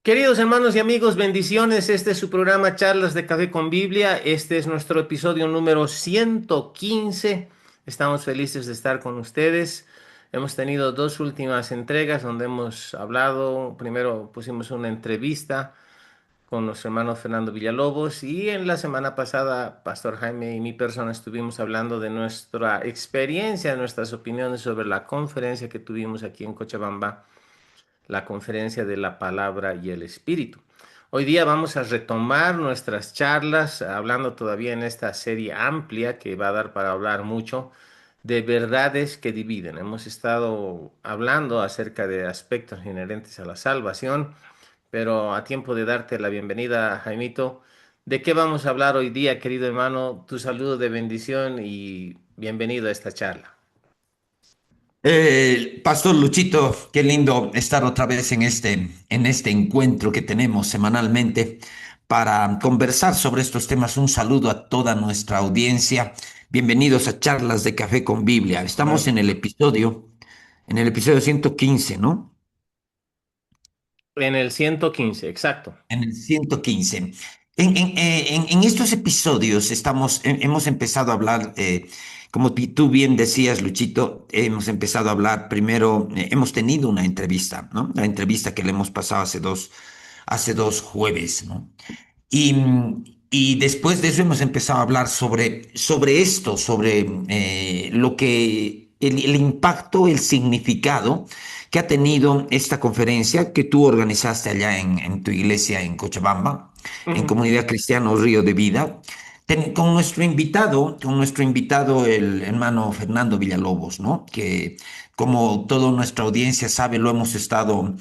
Queridos hermanos y amigos, bendiciones. Este es su programa Charlas de Café con Biblia. Este es nuestro episodio número 115. Estamos felices de estar con ustedes. Hemos tenido dos últimas entregas donde hemos hablado. Primero pusimos una entrevista con nuestro hermano Fernando Villalobos y en la semana pasada Pastor Jaime y mi persona estuvimos hablando de nuestra experiencia, nuestras opiniones sobre la conferencia que tuvimos aquí en Cochabamba, la conferencia de la palabra y el espíritu. Hoy día vamos a retomar nuestras charlas, hablando todavía en esta serie amplia que va a dar para hablar mucho de verdades que dividen. Hemos estado hablando acerca de aspectos inherentes a la salvación, pero a tiempo de darte la bienvenida, Jaimito, ¿de qué vamos a hablar hoy día, querido hermano? Tu saludo de bendición y bienvenido a esta charla. Pastor Luchito, qué lindo estar otra vez en este encuentro que tenemos semanalmente para conversar sobre estos temas. Un saludo a toda nuestra audiencia. Bienvenidos a Charlas de Café con Biblia. Estamos Amén. en el episodio 115, ¿no? En el 115, exacto. En el 115. En estos episodios hemos empezado a hablar, como tú bien decías, Luchito, hemos empezado a hablar primero, hemos tenido una entrevista, ¿no? La entrevista que le hemos pasado hace dos jueves, ¿no? Y, y después de eso hemos empezado a hablar sobre esto, sobre lo que, el impacto, el significado que ha tenido esta conferencia que tú organizaste allá en tu iglesia en Cochabamba, en Ujú. Comunidad Cristiana Río de Vida, con nuestro invitado, el hermano Fernando Villalobos, ¿no? Que como toda nuestra audiencia sabe, lo hemos estado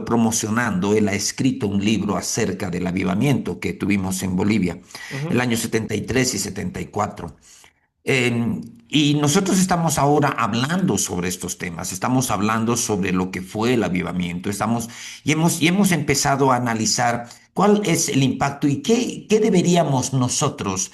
promocionando. Él ha escrito un libro acerca del avivamiento que tuvimos en Bolivia, el Ujú. año 73 y 74. Y nosotros estamos ahora hablando sobre estos temas, estamos hablando sobre lo que fue el avivamiento, y hemos empezado a analizar cuál es el impacto y qué deberíamos nosotros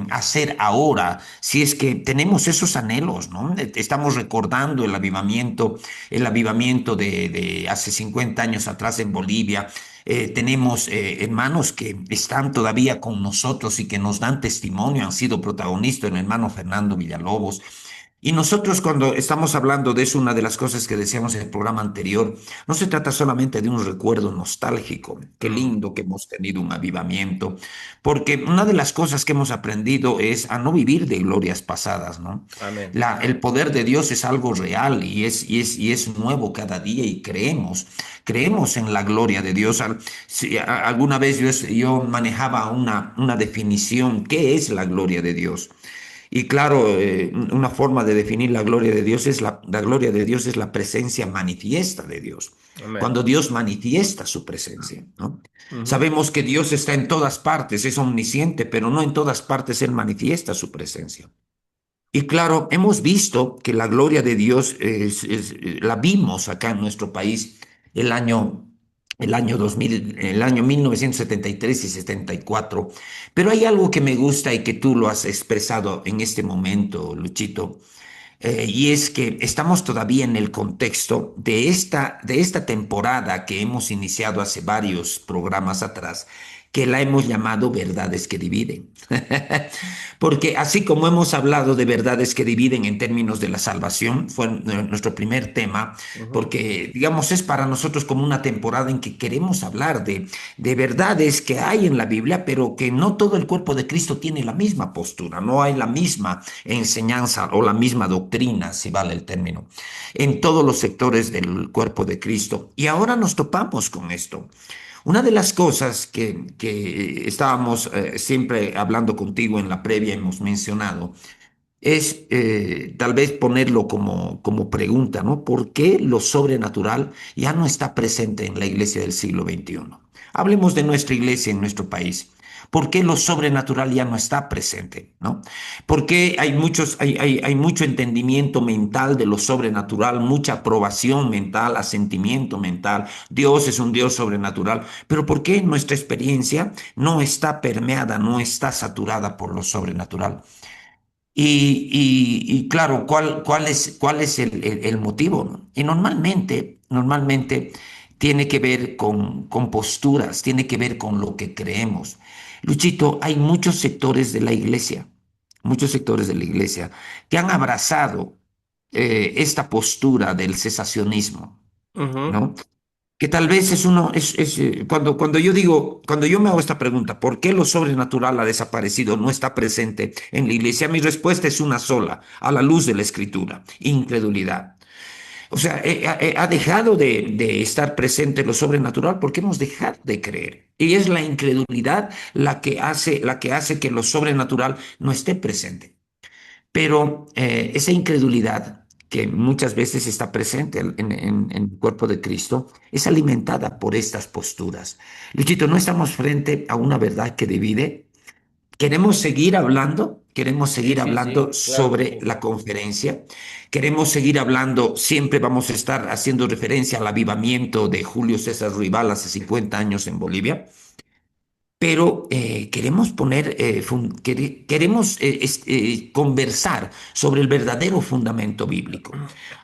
hacer ahora si es que tenemos esos anhelos, ¿no? Estamos recordando el avivamiento de hace 50 años atrás en Bolivia. Tenemos hermanos que están todavía con nosotros y que nos dan testimonio, han sido protagonistas, el hermano Fernando Villalobos. Y nosotros cuando estamos hablando de eso, una de las cosas que decíamos en el programa anterior, no se trata solamente de un recuerdo nostálgico. Qué Mm. lindo que hemos tenido un avivamiento, porque una de las cosas que hemos aprendido es a no vivir de glorias pasadas, ¿no? Amén. El poder de Dios es algo real y es nuevo cada día y creemos en la gloria de Dios. Alguna vez yo manejaba una definición, ¿qué es la gloria de Dios? Y claro, una forma de definir la gloria de Dios es la gloria de Dios es la presencia manifiesta de Dios. Amén. Cuando Dios manifiesta su presencia, ¿no? Ujú. Sabemos que Dios está en todas partes, es omnisciente, pero no en todas partes Él manifiesta su presencia. Y claro, hemos visto que la gloria de Dios la vimos acá en nuestro país el año, el año 2000, el año 1973 y 74. Pero hay algo que me gusta y que tú lo has expresado en este momento, Luchito, y es que estamos todavía en el contexto de esta temporada que hemos iniciado hace varios programas atrás, que la hemos llamado Verdades que Dividen. Porque así como hemos hablado de verdades que dividen en términos de la salvación, fue nuestro primer tema, Ujú. porque digamos es para nosotros como una temporada en que queremos hablar de verdades que hay en la Biblia, pero que no todo el cuerpo de Cristo tiene la misma postura, no hay la misma enseñanza o la misma doctrina, si vale el término, en todos los sectores del cuerpo de Cristo. Y ahora nos topamos con esto. Una de las cosas que estábamos siempre hablando contigo en la previa, hemos mencionado, es tal vez ponerlo como pregunta, ¿no? ¿Por qué lo sobrenatural ya no está presente en la iglesia del siglo XXI? Hablemos de nuestra iglesia en nuestro país. ¿Por qué lo sobrenatural ya no está presente, ¿no? Porque hay mucho entendimiento mental de lo sobrenatural, mucha aprobación mental, asentimiento mental. Dios es un Dios sobrenatural. Pero ¿por qué nuestra experiencia no está permeada, no está saturada por lo sobrenatural? Y claro, cuál es el motivo? ¿No? Y normalmente tiene que ver con posturas, tiene que ver con lo que creemos. Luchito, hay muchos sectores de la iglesia que han abrazado esta postura del cesacionismo, Ujú. ¿no? Que tal vez es uno, cuando yo digo, cuando yo me hago esta pregunta, ¿por qué lo sobrenatural ha desaparecido, no está presente en la iglesia? Mi respuesta es una sola, a la luz de la escritura: incredulidad. O sea, ha dejado de estar presente lo sobrenatural porque hemos dejado de creer. Y es la incredulidad la que hace que lo sobrenatural no esté presente. Pero esa incredulidad que muchas veces está presente en el cuerpo de Cristo es alimentada por estas posturas. Luchito, no estamos frente a una verdad que divide. Queremos Sí, seguir sí, hablando sí, claro que sobre sí. la conferencia, queremos seguir hablando, siempre vamos a estar haciendo referencia al avivamiento de Julio César Ruibal hace 50 años en Bolivia, pero queremos queremos conversar sobre el verdadero fundamento bíblico.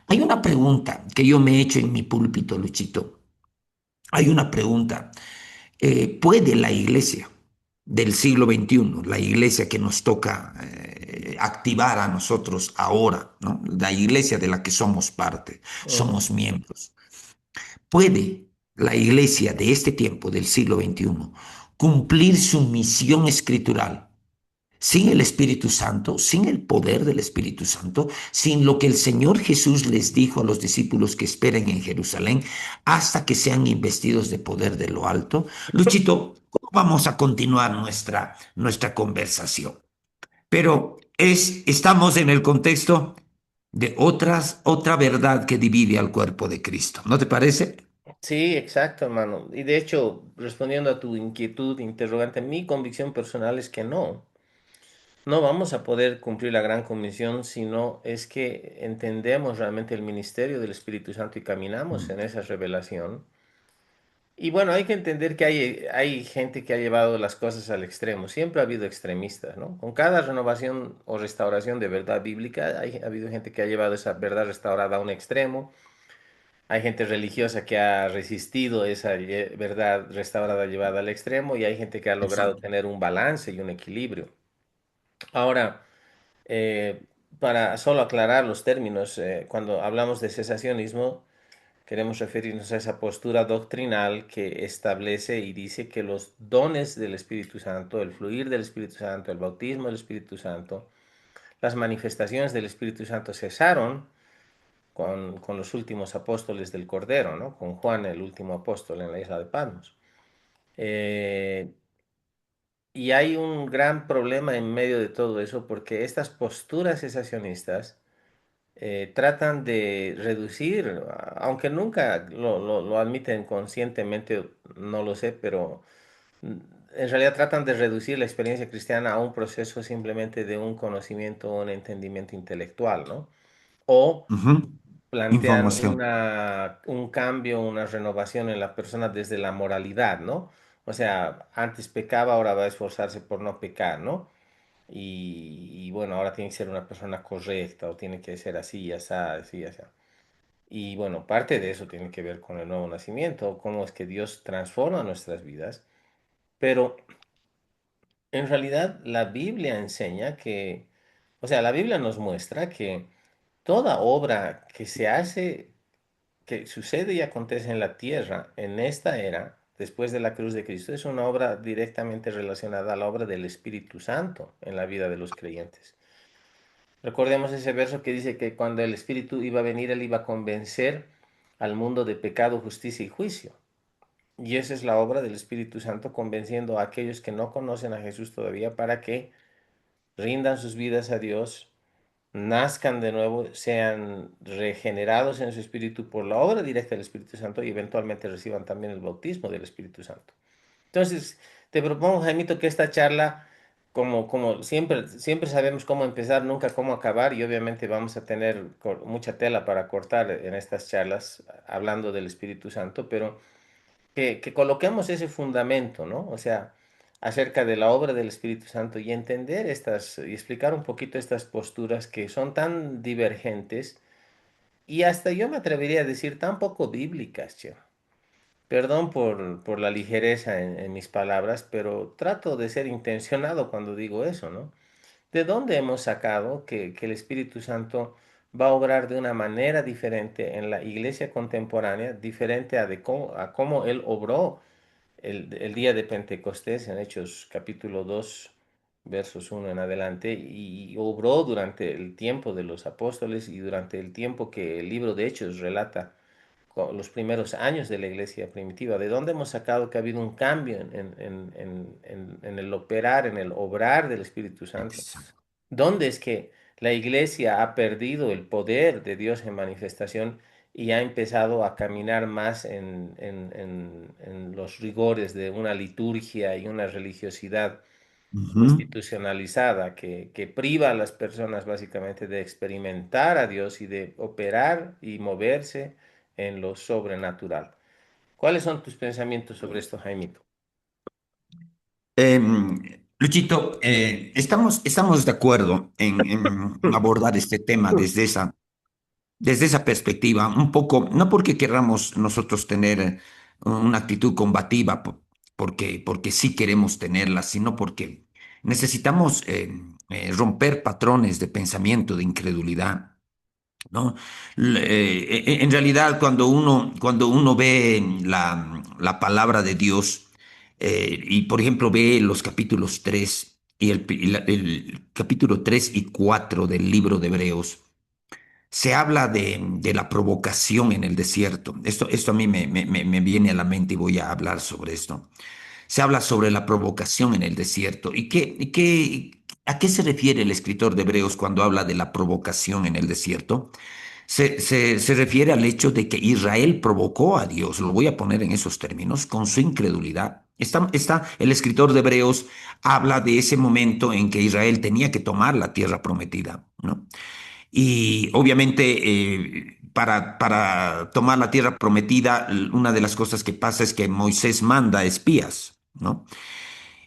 Hay una pregunta que yo me he hecho en mi púlpito, Luchito. Hay una pregunta. ¿Puede la iglesia del siglo XXI, la iglesia que nos toca activar a nosotros ahora, ¿no? La iglesia de la que somos parte, Ujú. somos miembros, puede la iglesia de este tiempo, del siglo XXI, cumplir su misión escritural sin el Espíritu Santo, sin el poder del Espíritu Santo, sin lo que el Señor Jesús les dijo a los discípulos que esperen en Jerusalén hasta que sean investidos de poder de lo alto? Luchito, ¿cómo vamos a continuar nuestra conversación? Pero estamos en el contexto de otra verdad que divide al cuerpo de Cristo, ¿no te parece? Sí, exacto, hermano. Y de hecho, respondiendo a tu inquietud, interrogante, mi convicción personal es que no. No vamos a poder cumplir la gran comisión si no es que entendemos realmente el ministerio del Espíritu Santo y caminamos Mm. en esa revelación. Y bueno, hay que entender que hay gente que ha llevado las cosas al extremo. Siempre ha habido extremistas, ¿no? Con cada renovación o restauración de verdad bíblica, ha habido gente que ha llevado esa verdad restaurada a un extremo. Hay gente religiosa que ha resistido esa verdad restaurada llevada al extremo y hay gente que ha logrado Exacto. tener un balance y un equilibrio. Ahora, eh, para solo aclarar los términos, cuando hablamos de cesacionismo, queremos referirnos a esa postura doctrinal que establece y dice que los dones del Espíritu Santo, el fluir del Espíritu Santo, el bautismo del Espíritu Santo, las manifestaciones del Espíritu Santo cesaron con los últimos apóstoles del Cordero, ¿no? Con Juan, el último apóstol en la isla de Patmos. Eh, y hay un gran problema en medio de todo eso porque estas posturas cesacionistas tratan de reducir, aunque nunca lo admiten conscientemente, no lo sé, pero en realidad tratan de reducir la experiencia cristiana a un proceso simplemente de un conocimiento o un entendimiento intelectual, ¿no? O Ujú. plantean Información. un cambio, una renovación en la persona desde la moralidad, ¿no? O sea, antes pecaba, ahora va a esforzarse por no pecar, ¿no? Y bueno, ahora tiene que ser una persona correcta o tiene que ser así, así, así. Y bueno, parte de eso tiene que ver con el nuevo nacimiento, cómo es que Dios transforma nuestras vidas. Pero en realidad la Biblia enseña que, o sea, la Biblia nos muestra que toda obra que se hace, que sucede y acontece en la tierra en esta era, después de la cruz de Cristo, es una obra directamente relacionada a la obra del Espíritu Santo en la vida de los creyentes. Recordemos ese verso que dice que cuando el Espíritu iba a venir, él iba a convencer al mundo de pecado, justicia y juicio. Y esa es la obra del Espíritu Santo, convenciendo a aquellos que no conocen a Jesús todavía para que rindan sus vidas a Dios, nazcan de nuevo, sean regenerados en su espíritu por la obra directa del Espíritu Santo y eventualmente reciban también el bautismo del Espíritu Santo. Entonces, te propongo, Jaimito, que esta charla, como siempre sabemos cómo empezar, nunca cómo acabar, y obviamente vamos a tener mucha tela para cortar en estas charlas hablando del Espíritu Santo, pero que coloquemos ese fundamento, ¿no? O sea, acerca de la obra del Espíritu Santo y entender y explicar un poquito estas posturas que son tan divergentes y hasta yo me atrevería a decir tan poco bíblicas, che. Perdón por la ligereza en mis palabras, pero trato de ser intencionado cuando digo eso, ¿no? ¿De dónde hemos sacado que el Espíritu Santo va a obrar de una manera diferente en la iglesia contemporánea, diferente a cómo Él obró el día de Pentecostés en Hechos capítulo 2 versos 1 en adelante, y obró durante el tiempo de los apóstoles y durante el tiempo que el libro de Hechos relata los primeros años de la iglesia primitiva? ¿De dónde hemos sacado que ha habido un cambio en el operar, en el obrar del Espíritu Santo? Exacto. ¿Dónde es que la iglesia ha perdido el poder de Dios en manifestación y ha empezado a caminar más en los rigores de una liturgia y una religiosidad Ujú. institucionalizada que priva a las personas básicamente de experimentar a Dios y de operar y moverse en lo sobrenatural? ¿Cuáles son tus pensamientos sobre esto, Jaimito? Luchito, estamos de acuerdo en abordar este tema desde esa perspectiva, un poco, no porque queramos nosotros tener una actitud combativa, porque sí queremos tenerla, sino porque necesitamos romper patrones de pensamiento, de incredulidad, ¿no? En realidad, cuando uno ve la palabra de Dios, y por ejemplo ve los capítulos 3 y el capítulo 3 y 4 del libro de Hebreos, se habla de la provocación en el desierto. Esto a mí me viene a la mente y voy a hablar sobre esto. Se habla sobre la provocación en el desierto. ¿A qué se refiere el escritor de Hebreos cuando habla de la provocación en el desierto? Se refiere al hecho de que Israel provocó a Dios, lo voy a poner en esos términos, con su incredulidad. El escritor de Hebreos habla de ese momento en que Israel tenía que tomar la tierra prometida, ¿no? Y obviamente para tomar la tierra prometida, una de las cosas que pasa es que Moisés manda espías, ¿no?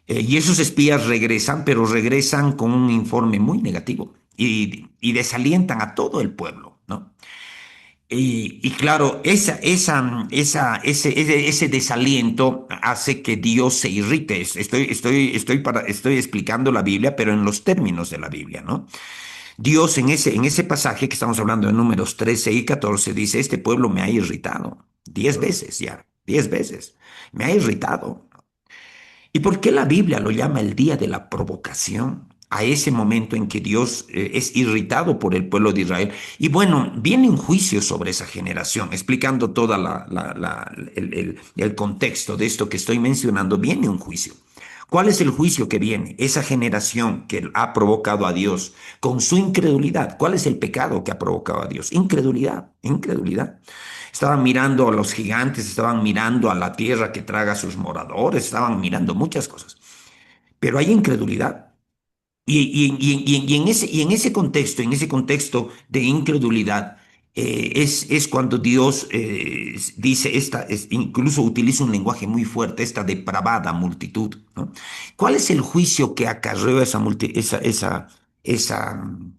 Y esos espías regresan, pero regresan con un informe muy negativo y desalientan a todo el pueblo, ¿no? Y claro, ese desaliento hace que Dios se irrite. Estoy explicando la Biblia, pero en los términos de la Biblia, ¿no? Dios en ese pasaje que estamos hablando en Números 13 y 14 dice, este pueblo me ha irritado 10 veces ya, 10 veces, me ha irritado. ¿Y por qué la Biblia lo llama el día de la provocación? A ese momento en que Dios es irritado por el pueblo de Israel. Y bueno, viene un juicio sobre esa generación, explicando todo el contexto de esto que estoy mencionando, viene un juicio. ¿Cuál es el juicio que viene? Esa generación que ha provocado a Dios con su incredulidad. ¿Cuál es el pecado que ha provocado a Dios? Incredulidad, incredulidad. Estaban mirando a los gigantes, estaban mirando a la tierra que traga a sus moradores, estaban mirando muchas cosas. Pero hay incredulidad. Y en ese contexto de incredulidad, es cuando Dios dice, incluso utiliza un lenguaje muy fuerte, esta depravada multitud, ¿no? ¿Cuál es el juicio que acarreó esa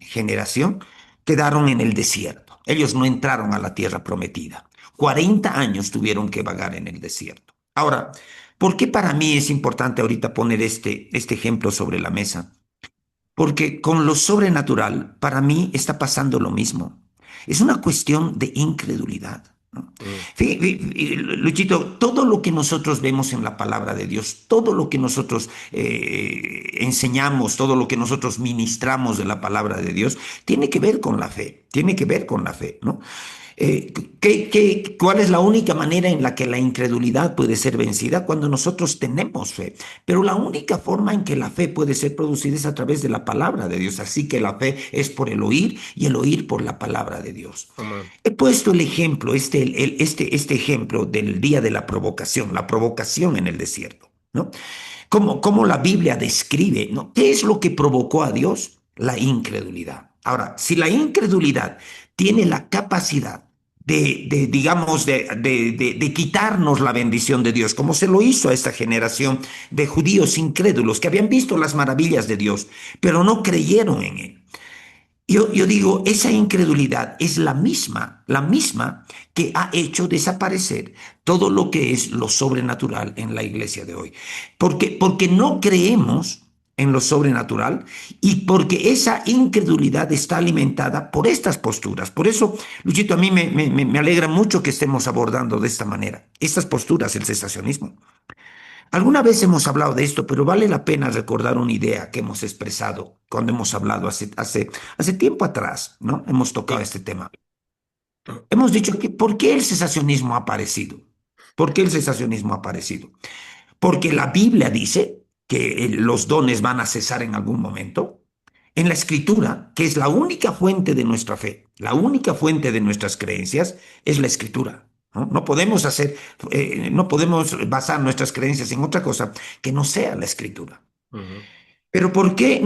generación? Quedaron en el desierto. Ellos no entraron a la tierra prometida. 40 años tuvieron que vagar en el desierto. Ahora, ¿por qué para mí es importante ahorita poner este ejemplo sobre la mesa? Porque con lo sobrenatural, para mí está pasando lo mismo. Es una cuestión de incredulidad, ¿no? Mm, Luchito, todo lo que nosotros vemos en la palabra de Dios, todo lo que nosotros enseñamos, todo lo que nosotros ministramos de la palabra de Dios, tiene que ver con la fe, tiene que ver con la fe, ¿no? ¿Cuál es la única manera en la que la incredulidad puede ser vencida? Cuando nosotros tenemos fe. Pero la única forma en que la fe puede ser producida es a través de la palabra de Dios. Así que la fe es por el oír y el oír por la palabra de Dios. come on. He puesto el ejemplo, este ejemplo del día de la provocación en el desierto, ¿no? Cómo la Biblia describe, ¿no? ¿Qué es lo que provocó a Dios? La incredulidad. Ahora, si la incredulidad tiene la capacidad digamos, de quitarnos la bendición de Dios, como se lo hizo a esta generación de judíos incrédulos que habían visto las maravillas de Dios, pero no creyeron en Él. yo digo, esa incredulidad es la misma que ha hecho desaparecer todo lo que es lo sobrenatural en la iglesia de hoy. Porque no creemos en lo sobrenatural y porque esa incredulidad está alimentada por estas posturas. Por eso, Luchito, a mí me alegra mucho que estemos abordando de esta manera estas posturas, el cesacionismo. Alguna vez hemos hablado de esto, pero vale la pena recordar una idea que hemos expresado cuando hemos hablado hace tiempo atrás, ¿no? Hemos tocado Sí. este tema. Hemos dicho que ¿por qué el cesacionismo ha aparecido? ¿Por qué el cesacionismo ha aparecido? Porque la Biblia dice que los dones van a cesar en algún momento. En la Escritura, que es la única fuente de nuestra fe, la única fuente de nuestras creencias, es la Escritura. ¿No? No podemos basar nuestras creencias en otra cosa que no sea la Escritura. Ujú. Pero por qué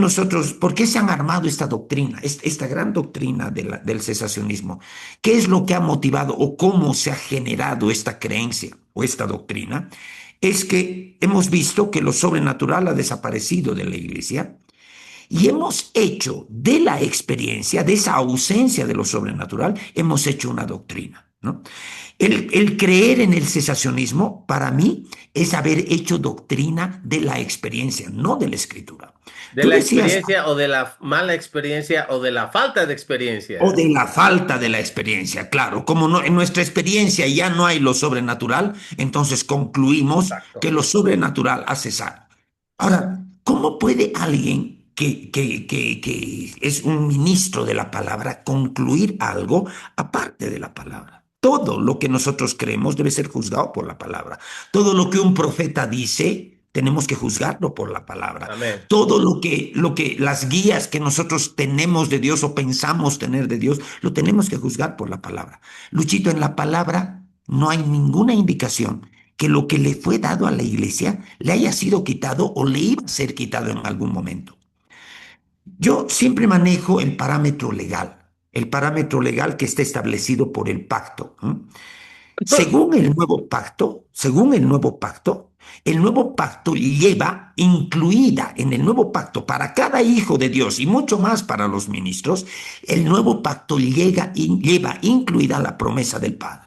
se han armado esta doctrina, esta gran doctrina del cesacionismo? ¿Qué es lo que ha motivado o cómo se ha generado esta creencia o esta doctrina? Es que hemos visto que lo sobrenatural ha desaparecido de la iglesia y hemos hecho de la experiencia, de esa ausencia de lo sobrenatural, hemos hecho una doctrina, ¿no? El creer en el cesacionismo, para mí, es haber hecho doctrina de la experiencia, no de la escritura. De Tú la decías, experiencia o de la mala experiencia o de la falta de o experiencia. de la falta de la experiencia, claro, como no, en nuestra experiencia ya no hay lo sobrenatural, entonces concluimos Exacto. que lo sobrenatural ha cesado. Ahora, ¿cómo puede alguien que es un ministro de la palabra concluir algo aparte de la palabra? Todo lo que nosotros creemos debe ser juzgado por la palabra. Todo lo que un profeta dice, tenemos que juzgarlo por la palabra. Amén. Todo lo que las guías que nosotros tenemos de Dios o pensamos tener de Dios, lo tenemos que juzgar por la palabra. Luchito, en la palabra no hay ninguna indicación que lo que le fue dado a la iglesia le haya sido quitado o le iba a ser quitado en algún momento. Yo siempre manejo el parámetro legal que está establecido por el pacto. ¿Eh? El nuevo pacto lleva incluida en el nuevo pacto para cada hijo de Dios y mucho más para los ministros, el nuevo pacto lleva incluida la promesa del Padre.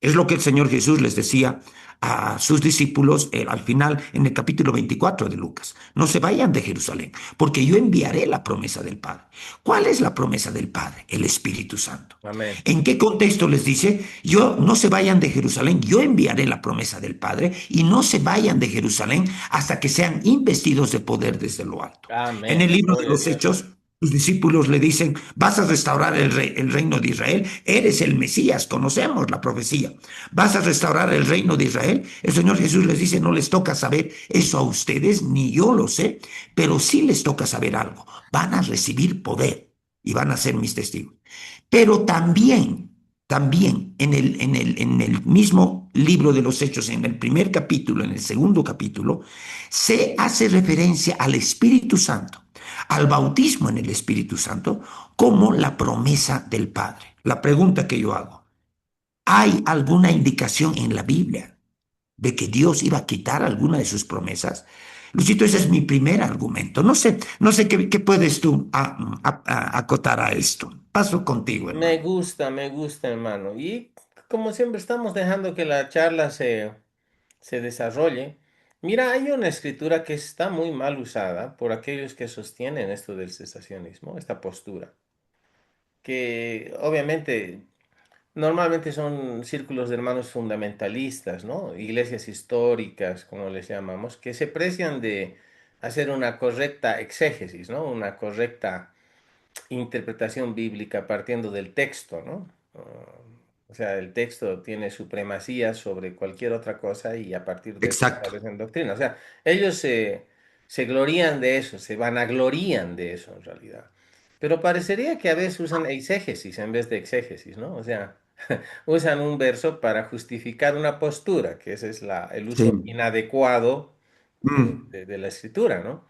Es lo que el Señor Jesús les decía a sus discípulos al final en el capítulo 24 de Lucas. No se vayan de Jerusalén, porque yo enviaré la promesa del Padre. ¿Cuál es la promesa del Padre? El Espíritu Santo. Amén. ¿En qué contexto les dice? Yo no se vayan de Jerusalén, yo enviaré la promesa del Padre y no se vayan de Jerusalén hasta que sean investidos de poder desde lo alto. En Amén. el libro de Gloria a los Dios. Hechos, sus discípulos le dicen, vas a restaurar el reino de Israel, eres el Mesías, conocemos la profecía, vas a restaurar el reino de Israel. El Señor Jesús les dice, no les toca saber eso a ustedes, ni yo lo sé, pero sí les toca saber algo, van a recibir poder y van a ser mis testigos. Pero también en el mismo libro de los Hechos, en el primer capítulo, en el segundo capítulo, se hace referencia al Espíritu Santo, al bautismo en el Espíritu Santo, como la promesa del Padre. La pregunta que yo hago, ¿hay alguna indicación en la Biblia de que Dios iba a quitar alguna de sus promesas? Luchito, ese es mi primer argumento. No sé qué puedes tú acotar a esto. Paso contigo, hermano. Me gusta, hermano. Y como siempre estamos dejando que la charla se desarrolle. Mira, hay una escritura que está muy mal usada por aquellos que sostienen esto del cesacionismo, esta postura, que obviamente normalmente son círculos de hermanos fundamentalistas, ¿no? Iglesias históricas, como les llamamos, que se precian de hacer una correcta exégesis, ¿no? Una correcta interpretación bíblica partiendo del texto, ¿no? O sea, el texto tiene supremacía sobre cualquier otra cosa y a partir de eso Exacto. establecen doctrina. O sea, ellos se glorían de eso, se vanaglorían de eso en realidad. Pero parecería que a veces usan eisegesis en vez de exégesis, ¿no? O sea, usan un verso para justificar una postura, que ese es el Sí. uso inadecuado Mm. de la escritura, ¿no?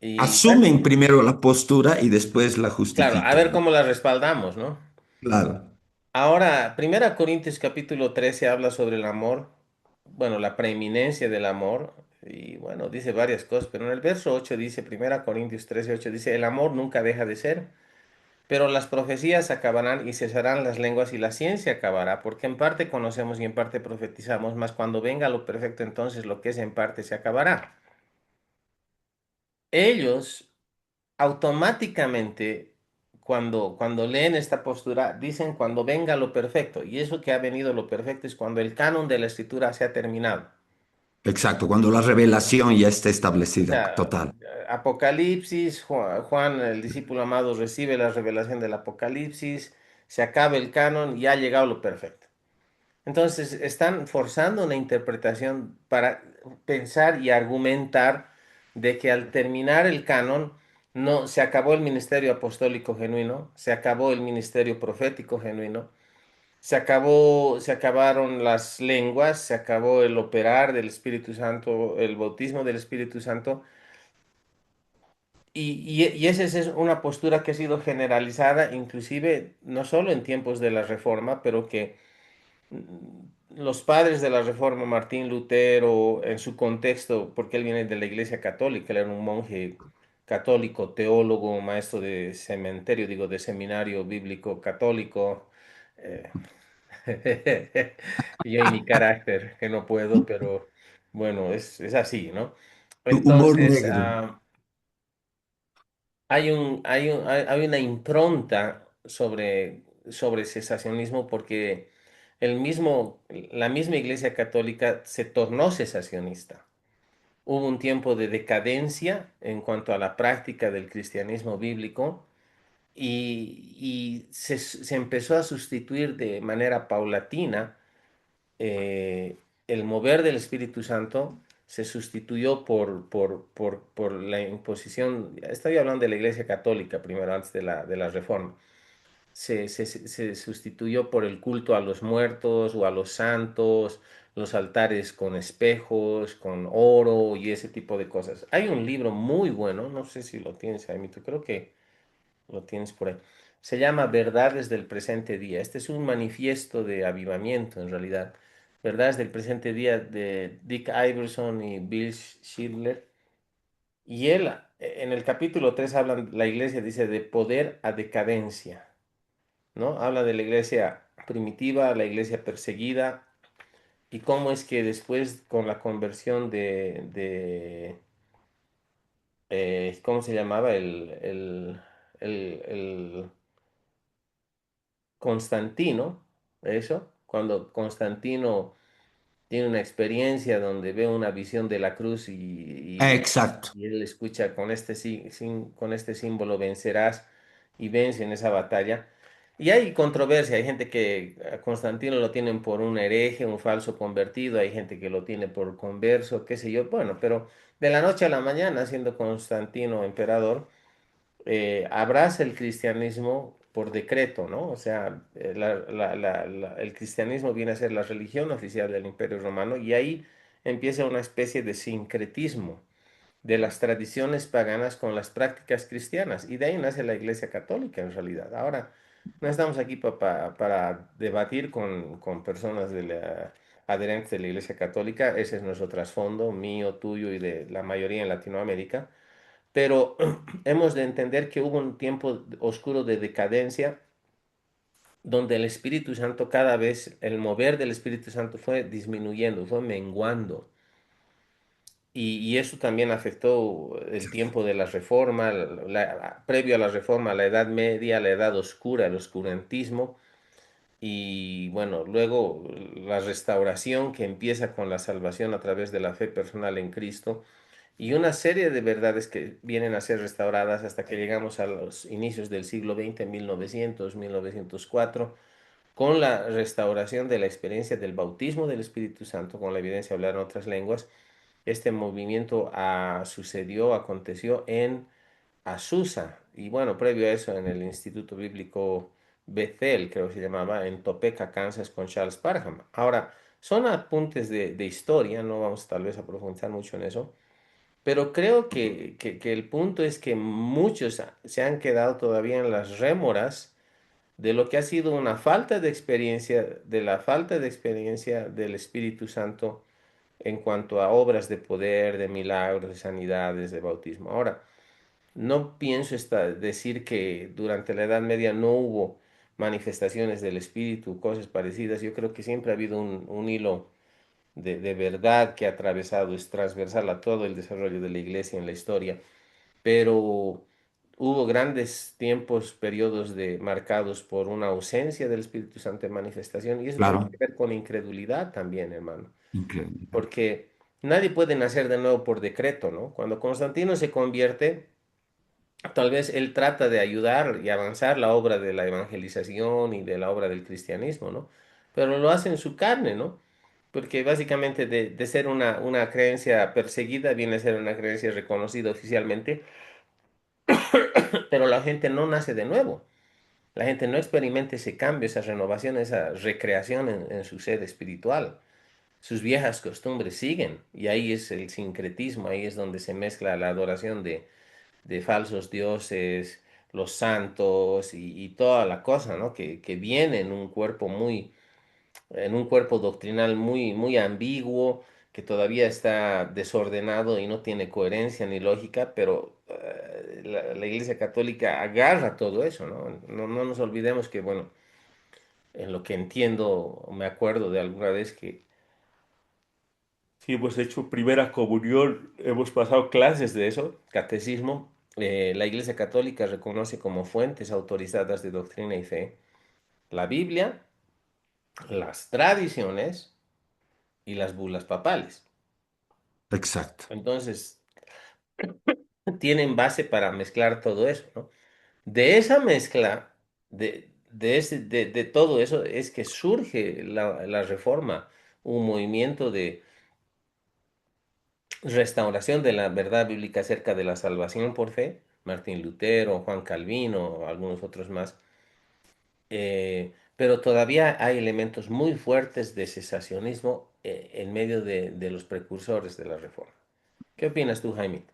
Y bueno, Asumen primero la postura y después la claro, a ver justifican. cómo la respaldamos, ¿no? Claro. Ahora, Primera Corintios capítulo 13 habla sobre el amor, bueno, la preeminencia del amor. Y bueno, dice varias cosas, pero en el verso 8 dice, 1 Corintios 13:8 dice, el amor nunca deja de ser, pero las profecías acabarán y cesarán las lenguas y la ciencia acabará, porque en parte conocemos y en parte profetizamos, mas cuando venga lo perfecto, entonces lo que es en parte se acabará. Ellos automáticamente, cuando leen esta postura, dicen cuando venga lo perfecto, y eso que ha venido lo perfecto es cuando el canon de la escritura se ha terminado. Exacto, cuando la revelación ya está O establecida, sea, total. Apocalipsis, Juan, el discípulo amado, recibe la revelación del Apocalipsis, se acaba el canon y ha llegado lo perfecto. Entonces, están forzando una interpretación para pensar y argumentar de que al terminar el canon, no, se acabó el ministerio apostólico genuino, se acabó el ministerio profético genuino, se acabaron las lenguas, se acabó el operar del Espíritu Santo, el bautismo del Espíritu Santo. Y esa es una postura que ha sido generalizada, inclusive no solo en tiempos de la Reforma, pero que los padres de la Reforma, Martín Lutero, en su contexto, porque él viene de la Iglesia Católica, él era un monje católico, teólogo, maestro de cementerio, digo, de seminario bíblico católico. eh, yo y mi carácter, que no puedo, pero bueno, es así, ¿no? Humor Entonces, negro. hay una impronta sobre cesacionismo porque la misma Iglesia Católica se tornó cesacionista. Hubo un tiempo de decadencia en cuanto a la práctica del cristianismo bíblico y se empezó a sustituir de manera paulatina eh, el mover del Espíritu Santo se sustituyó por la imposición, estoy hablando de la Iglesia Católica primero, antes de la Reforma, se sustituyó por el culto a los muertos o a los santos, los altares con espejos, con oro y ese tipo de cosas. Hay un libro muy bueno, no sé si lo tienes ahí, creo que lo tienes por ahí. Se llama Verdades del presente día. Este es un manifiesto de avivamiento, en realidad. Verdades del presente día de Dick Iverson y Bill Schindler. Y él, en el capítulo 3 hablan, la iglesia dice de poder a decadencia, ¿no? Habla de la iglesia primitiva, la iglesia perseguida, y cómo es que después con la conversión ¿cómo se llamaba? El Constantino, eso, cuando Constantino tiene una experiencia donde ve una visión de la cruz Exacto. y él escucha con este símbolo vencerás y vence en esa batalla. Y hay controversia, hay gente que a Constantino lo tienen por un hereje, un falso convertido, hay gente que lo tiene por converso, qué sé yo, bueno, pero de la noche a la mañana, siendo Constantino emperador, abraza el cristianismo por decreto, ¿no? O sea, el cristianismo viene a ser la religión oficial del Imperio Romano y ahí empieza una especie de sincretismo de las tradiciones paganas con las prácticas cristianas y de ahí nace la Iglesia Católica en realidad. Ahora, no estamos aquí para debatir con personas adherentes de la Iglesia Católica, ese es nuestro trasfondo, mío, tuyo y de la mayoría en Latinoamérica, pero hemos de entender que hubo un tiempo oscuro de decadencia donde el Espíritu Santo cada vez, el mover del Espíritu Santo fue disminuyendo, fue menguando. Y eso también afectó el tiempo de la reforma, previo a la reforma, la Edad Media, la Edad Oscura, el oscurantismo, y bueno, luego la restauración que empieza con la salvación a través de la fe personal en Cristo y una serie de verdades que vienen a ser restauradas hasta que llegamos a los inicios del siglo XX, 1900, 1904, con la restauración de la experiencia del bautismo del Espíritu Santo, con la evidencia de hablar en otras lenguas. Este movimiento aconteció en Azusa, y bueno, previo a eso en el Instituto Bíblico Bethel, creo que se llamaba, en Topeka, Kansas, con Charles Parham. Ahora, son apuntes de historia, no vamos tal vez a profundizar mucho en eso, pero creo que el punto es que muchos se han quedado todavía en las rémoras de lo que ha sido una falta de experiencia, de la falta de experiencia del Espíritu Santo en cuanto a obras de poder, de milagros, de sanidades, de bautismo. Ahora, no pienso decir que durante la Edad Media no hubo manifestaciones del Espíritu, cosas parecidas. Yo creo que siempre ha habido un hilo de verdad que ha atravesado, es transversal a todo el desarrollo de la iglesia en la historia, pero hubo grandes tiempos, periodos marcados por una ausencia del Espíritu Santo en manifestación, y eso tiene Claro, que ver con incredulidad también, hermano, increíble. porque nadie puede nacer de nuevo por decreto, ¿no? Cuando Constantino se convierte, tal vez él trata de ayudar y avanzar la obra de la evangelización y de la obra del cristianismo, ¿no? Pero lo hace en su carne, ¿no? Porque básicamente de ser una creencia perseguida viene a ser una creencia reconocida oficialmente, pero la gente no nace de nuevo. La gente no experimenta ese cambio, esa renovación, esa recreación en su ser espiritual. Sus viejas costumbres siguen, y ahí es el sincretismo, ahí es donde se mezcla la adoración de falsos dioses, los santos y toda la cosa, ¿no? Que viene en un cuerpo doctrinal muy ambiguo, que todavía está desordenado y no tiene coherencia ni lógica, pero la Iglesia Católica agarra todo eso, ¿no? No nos olvidemos que, bueno, en lo que entiendo, me acuerdo de alguna vez que sí hemos hecho primera comunión, hemos pasado clases de eso, catecismo. La Iglesia Católica reconoce como fuentes autorizadas de doctrina y fe la Biblia, las tradiciones y las bulas papales. Exacto. Entonces, tienen base para mezclar todo eso, ¿no? De esa mezcla, de todo eso, es que surge la Reforma, un movimiento de restauración de la verdad bíblica acerca de la salvación por fe, Martín Lutero, Juan Calvino, algunos otros más, pero todavía hay elementos muy fuertes de cesacionismo en medio de los precursores de la Reforma. ¿Qué opinas tú, Jaime?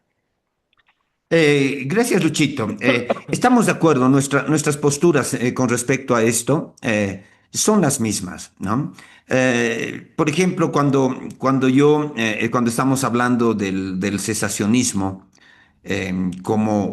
Gracias, Luchito. Estamos de acuerdo, nuestras posturas con respecto a esto son las mismas, ¿no? Por ejemplo, cuando estamos hablando del cesacionismo como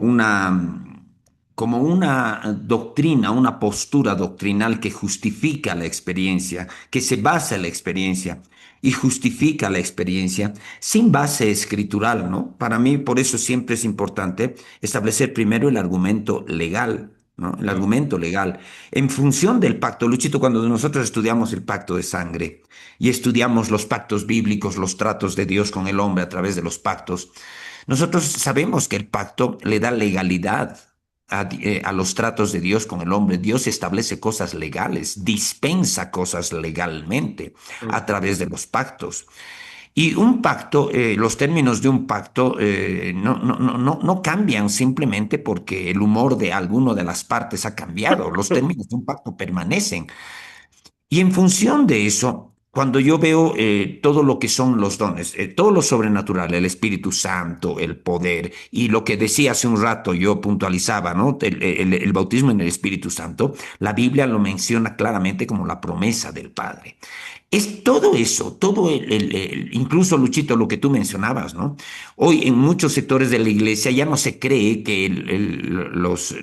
como una doctrina, una postura doctrinal que justifica la experiencia, que se basa en la experiencia y justifica la experiencia sin base escritural, ¿no? Para mí, por eso siempre es importante establecer primero el argumento legal, ¿no? El Mm, argumento legal. En función del pacto, Luchito, cuando nosotros estudiamos el pacto de sangre y estudiamos los pactos bíblicos, los tratos de Dios con el hombre a través de los pactos, nosotros sabemos que el pacto le da legalidad a los tratos de Dios con el hombre. Dios establece cosas legales, dispensa cosas legalmente mm, a través de los pactos. Y un pacto, los términos de un pacto no cambian simplemente porque el humor de alguno de las partes ha cambiado. Los términos de un pacto permanecen. Y en función de eso, cuando yo veo todo lo que son los dones, todo lo sobrenatural, el Espíritu Santo, el poder, y lo que decía hace un rato, yo puntualizaba, ¿no? El bautismo en el Espíritu Santo, la Biblia lo menciona claramente como la promesa del Padre. Es todo eso, incluso Luchito, lo que tú mencionabas, ¿no? Hoy en muchos sectores de la iglesia ya no se cree que los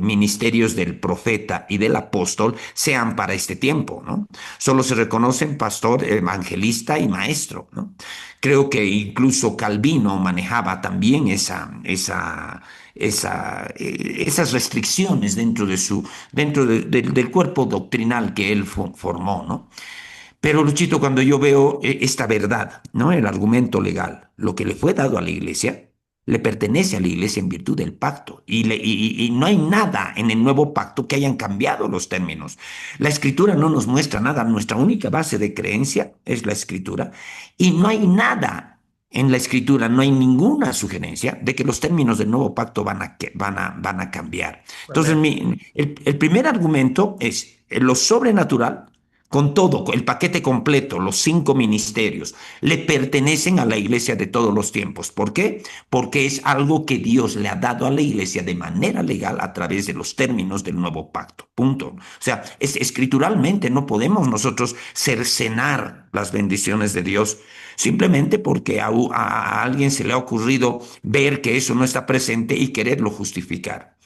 ministerios del profeta y del apóstol sean para este tiempo, ¿no? Solo se reconocen pastor, evangelista y maestro, ¿no? Creo que incluso Calvino manejaba también esas restricciones del cuerpo doctrinal que él formó, ¿no? Pero Luchito, cuando yo veo esta verdad, ¿no? El argumento legal, lo que le fue dado a la iglesia, le pertenece a la iglesia en virtud del pacto. Y no hay nada en el nuevo pacto que hayan cambiado los términos. La escritura no nos muestra nada. Nuestra única base de creencia es la escritura. Y no hay nada en la escritura, no hay ninguna sugerencia de que los términos del nuevo pacto van a cambiar. Entonces, amén. el primer argumento es lo sobrenatural con todo, con el paquete completo, los 5 ministerios, le pertenecen a la iglesia de todos los tiempos. ¿Por qué? Porque es algo que Dios le ha dado a la iglesia de manera legal a través de los términos del nuevo pacto. Punto. O sea, escrituralmente no podemos nosotros cercenar las bendiciones de Dios simplemente porque a alguien se le ha ocurrido ver que eso no está presente y quererlo justificar.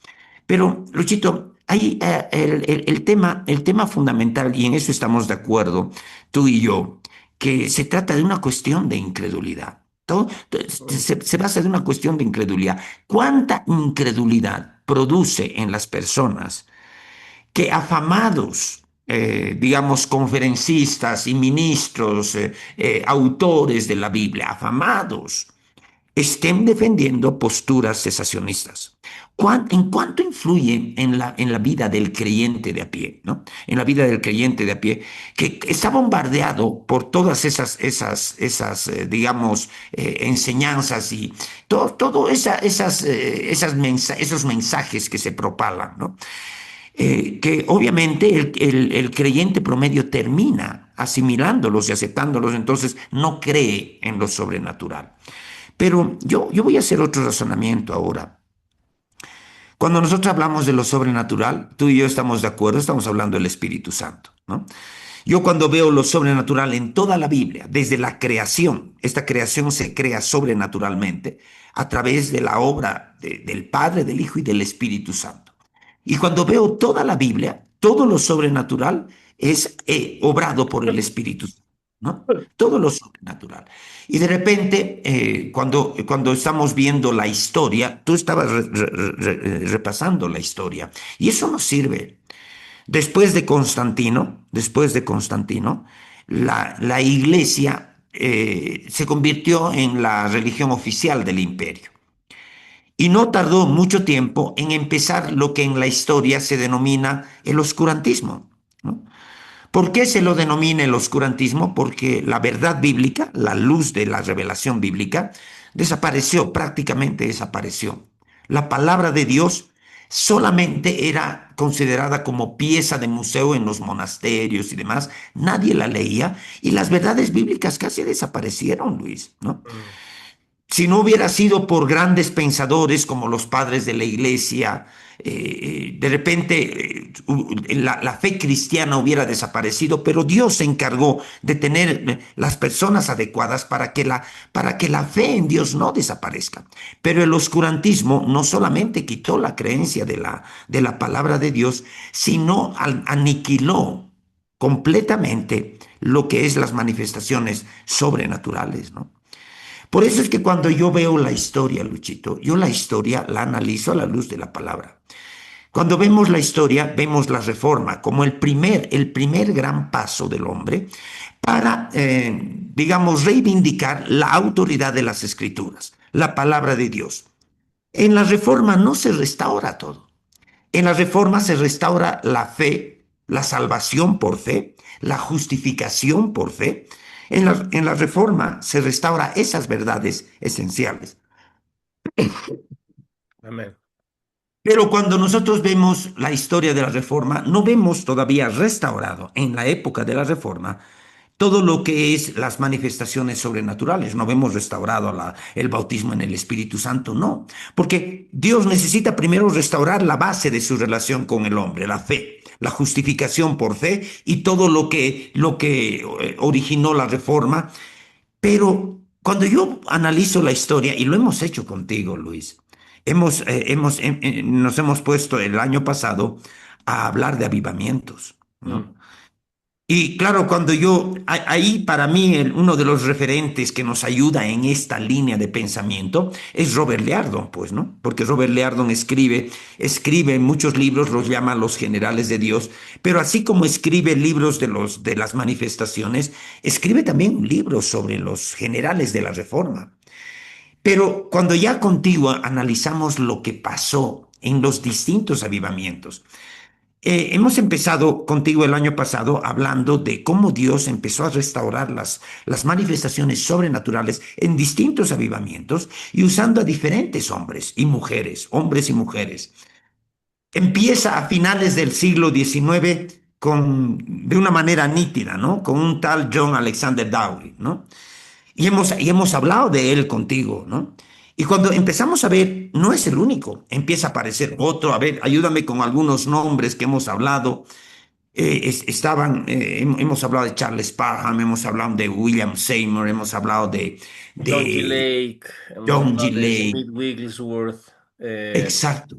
Pero, Luchito, hay el tema fundamental, y en eso estamos de acuerdo, tú y yo, que se trata de una cuestión de incredulidad. Se basa en una cuestión de incredulidad. ¿Cuánta incredulidad produce en las personas que afamados, digamos, conferencistas y ministros, autores de la Biblia, afamados, estén defendiendo posturas cesacionistas? ¿En cuánto influye en la vida del creyente de a pie, ¿no? En la vida del creyente de a pie, que está bombardeado por todas digamos, enseñanzas y esos mensajes que se propalan, ¿no? Que obviamente el creyente promedio termina asimilándolos y aceptándolos, entonces no cree en lo sobrenatural. Pero yo voy a hacer otro razonamiento ahora. Cuando nosotros hablamos de lo sobrenatural, tú y yo estamos de acuerdo, estamos hablando del Espíritu Santo, ¿no? Yo cuando veo lo sobrenatural en toda la Biblia, desde la creación, esta creación se crea sobrenaturalmente a través de la obra del Padre, del Hijo y del Espíritu Santo. Y cuando veo toda la Biblia, todo lo sobrenatural es obrado por el Espíritu Santo, ¿no? Todo lo sobrenatural. Y de repente, cuando estamos viendo la historia, tú estabas repasando la historia, y eso nos sirve. Después de Constantino, la iglesia se convirtió en la religión oficial del imperio. Y no tardó mucho tiempo en empezar lo que en la historia se denomina el oscurantismo, ¿no? ¿Por qué se lo denomina el oscurantismo? Porque la verdad bíblica, la luz de la revelación bíblica, desapareció, prácticamente desapareció. La palabra de Dios solamente era considerada como pieza de museo en los monasterios y demás. Nadie la leía y las verdades bíblicas casi desaparecieron, Luis, ¿no? Si no hubiera sido por grandes pensadores como los padres de la iglesia, de repente la fe cristiana hubiera desaparecido, pero Dios se encargó de tener las personas adecuadas para que la fe en Dios no desaparezca. Pero el oscurantismo no solamente quitó la creencia de la palabra de Dios, sino aniquiló completamente lo que es las manifestaciones sobrenaturales, ¿no? Por eso es que cuando yo veo la historia, Luchito, yo la historia la analizo a la luz de la palabra. Cuando vemos la historia, vemos la reforma como el primer gran paso del hombre para, digamos, reivindicar la autoridad de las escrituras, la palabra de Dios. En la reforma no se restaura todo. En la reforma se restaura la fe, la salvación por fe, la justificación por fe. En la reforma se restaura esas verdades esenciales. Amén. Pero cuando nosotros vemos la historia de la reforma, no vemos todavía restaurado en la época de la reforma todo lo que es las manifestaciones sobrenaturales. No vemos restaurado el bautismo en el Espíritu Santo, no. Porque Dios necesita primero restaurar la base de su relación con el hombre, la fe, la justificación por fe y todo lo que originó la reforma. Pero cuando yo analizo la historia, y lo hemos hecho contigo, Luis, nos hemos puesto el año pasado a hablar de avivamientos, ¿no? Mm. Y claro, ahí para mí uno de los referentes que nos ayuda en esta línea de pensamiento es Robert Liardon, pues, ¿no? Porque Robert Liardon escribe muchos libros, los llama Los Generales de Dios, pero así como escribe libros de las manifestaciones, escribe también un libro sobre los generales de la Reforma. Pero cuando ya contigo analizamos lo que pasó en los distintos avivamientos, hemos empezado contigo el año pasado hablando de cómo Dios empezó a restaurar las manifestaciones sobrenaturales en distintos avivamientos y usando a diferentes hombres y mujeres. Empieza a finales del siglo XIX de una manera nítida, ¿no? Con un tal John Alexander Dowie, ¿no? Y hemos hablado de él contigo, ¿no? Y cuando empezamos a ver, no es el único, empieza a aparecer otro, a ver, ayúdame con algunos nombres que hemos hablado. Hemos hablado de Charles Parham, hemos hablado de William Seymour, hemos hablado John G. de Lake, hemos John hablado G. de Lake, Smith Wigglesworth, exacto.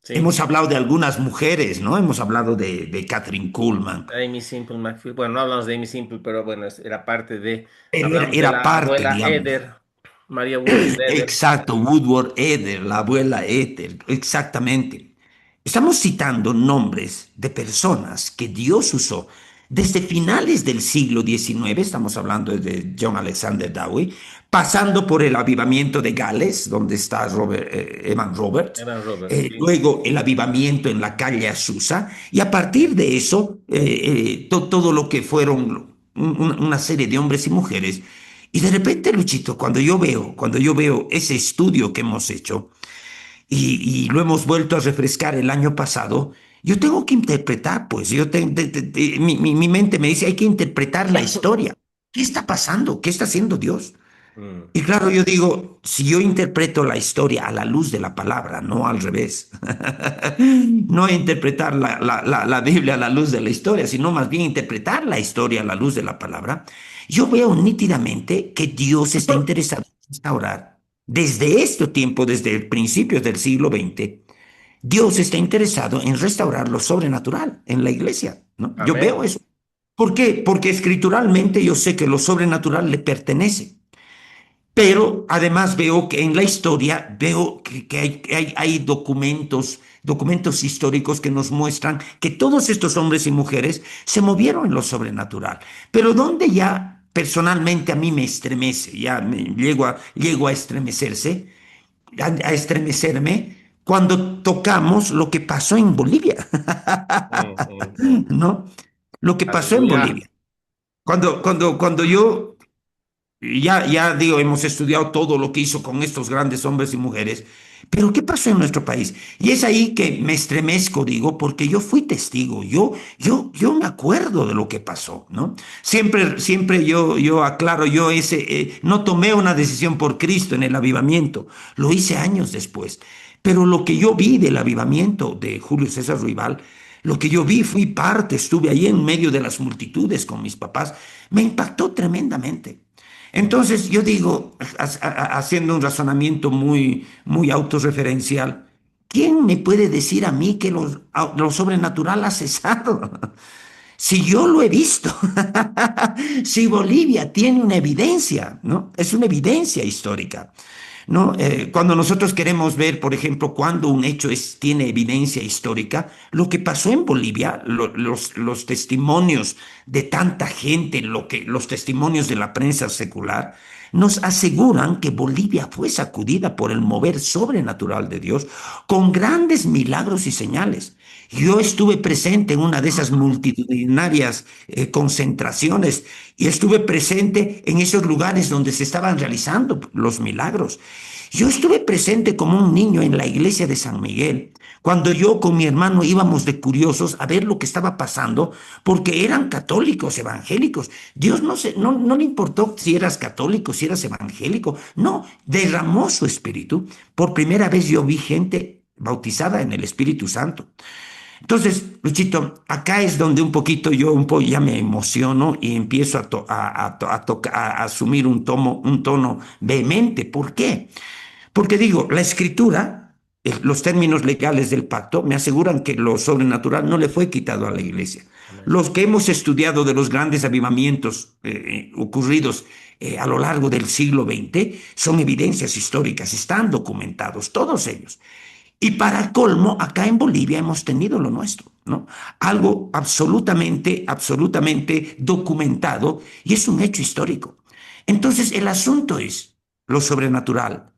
sí, Hemos hablado de algunas mujeres, ¿no? Hemos hablado de Catherine Kuhlman, Amy Simple McPhee. Bueno, no hablamos de Amy Simple, pero bueno, era parte de. pero era, Hablamos de era la parte, abuela digamos. Eder, María Woodward Eder. Exacto, Woodward Eder, la abuela Eder, exactamente. Estamos citando nombres de personas que Dios usó desde finales del siglo XIX, estamos hablando de John Alexander Dowie, pasando por el avivamiento de Gales, donde está Evan Roberts, Evan Roberts, sí. luego el avivamiento en la calle Azusa, y a partir de eso, todo lo que fueron una serie de hombres y mujeres. Y de repente, Luchito, cuando yo veo ese estudio que hemos hecho y lo hemos vuelto a refrescar el año pasado, yo tengo que interpretar, pues mi mente me dice, hay que interpretar la historia. ¿Qué está pasando? ¿Qué está haciendo Dios? Mm. Y claro, yo digo, si yo interpreto la historia a la luz de la palabra, no al revés, no interpretar la Biblia a la luz de la historia, sino más bien interpretar la historia a la luz de la palabra, yo veo nítidamente que Dios está interesado en restaurar desde este tiempo, desde el principio del siglo XX, Dios está interesado en restaurar lo sobrenatural en la iglesia, ¿no? Yo veo Amén. eso. ¿Por qué? Porque escrituralmente yo sé que lo sobrenatural le pertenece. Pero además veo que en la historia, veo que hay documentos históricos que nos muestran que todos estos hombres y mujeres se movieron en lo sobrenatural. Pero donde ya personalmente a mí me estremece, llego a estremecerse, a estremecerme, cuando tocamos lo que pasó en Bolivia, Mm, mm, mm. ¿no? Lo que pasó en Aleluya. Bolivia. Cuando yo ya digo, hemos estudiado todo lo que hizo con estos grandes hombres y mujeres, pero ¿qué pasó en nuestro país? Y es ahí que me estremezco, digo, porque yo fui testigo, yo me acuerdo de lo que pasó, ¿no? Siempre yo aclaro, no tomé una decisión por Cristo en el avivamiento, lo hice años después, pero lo que yo vi del avivamiento de Julio César Ruibal, lo que yo vi, fui parte, estuve ahí en medio de las multitudes con mis papás, me impactó tremendamente. Mm. Entonces yo digo, haciendo un razonamiento muy autorreferencial, ¿quién me puede decir a mí que lo sobrenatural ha cesado? Si yo lo he visto, si Bolivia tiene una evidencia, ¿no? Es una evidencia histórica. ¿No? Cuando nosotros queremos ver, por ejemplo, cuando un hecho tiene evidencia histórica, lo que pasó en Bolivia, los testimonios de tanta gente, los testimonios de la prensa secular, nos aseguran que Bolivia fue sacudida por el mover sobrenatural de Dios con grandes milagros y señales. Yo estuve presente en una de esas multitudinarias concentraciones y estuve presente en esos lugares donde se estaban realizando los milagros. Yo estuve presente como un niño en la iglesia de San Miguel, cuando yo con mi hermano íbamos de curiosos a ver lo que estaba pasando, porque eran católicos, evangélicos. Dios no le importó si eras católico, si eras evangélico. No, derramó su espíritu. Por primera vez yo vi gente bautizada en el Espíritu Santo. Entonces, Luchito, acá es donde un poco ya me emociono y empiezo a asumir un tono vehemente. ¿Por qué? Porque digo, la escritura, los términos legales del pacto, me aseguran que lo sobrenatural no le fue quitado a la iglesia. Amén. Los que hemos estudiado de los grandes avivamientos ocurridos a lo largo del siglo XX son evidencias históricas, están documentados, todos ellos. Y para colmo, acá en Bolivia hemos tenido lo nuestro, ¿no? Algo absolutamente documentado y es un hecho histórico. Entonces, el asunto es, lo sobrenatural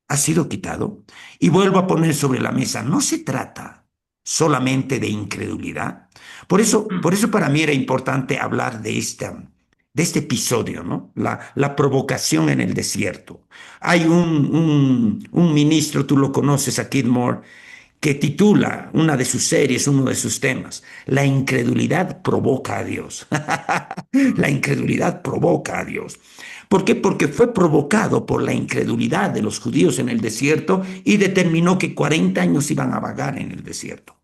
ha sido quitado y vuelvo a poner sobre la mesa, no se trata solamente de incredulidad. Por eso para mí era importante hablar de este episodio, ¿no? La provocación en el desierto. Hay un ministro, tú lo conoces, a Kid Moore, que titula una de sus series, uno de sus temas, La incredulidad provoca a Dios. La incredulidad provoca a Dios. ¿Por qué? Porque fue provocado por la incredulidad de los judíos en el desierto y determinó que 40 años iban a vagar en el desierto.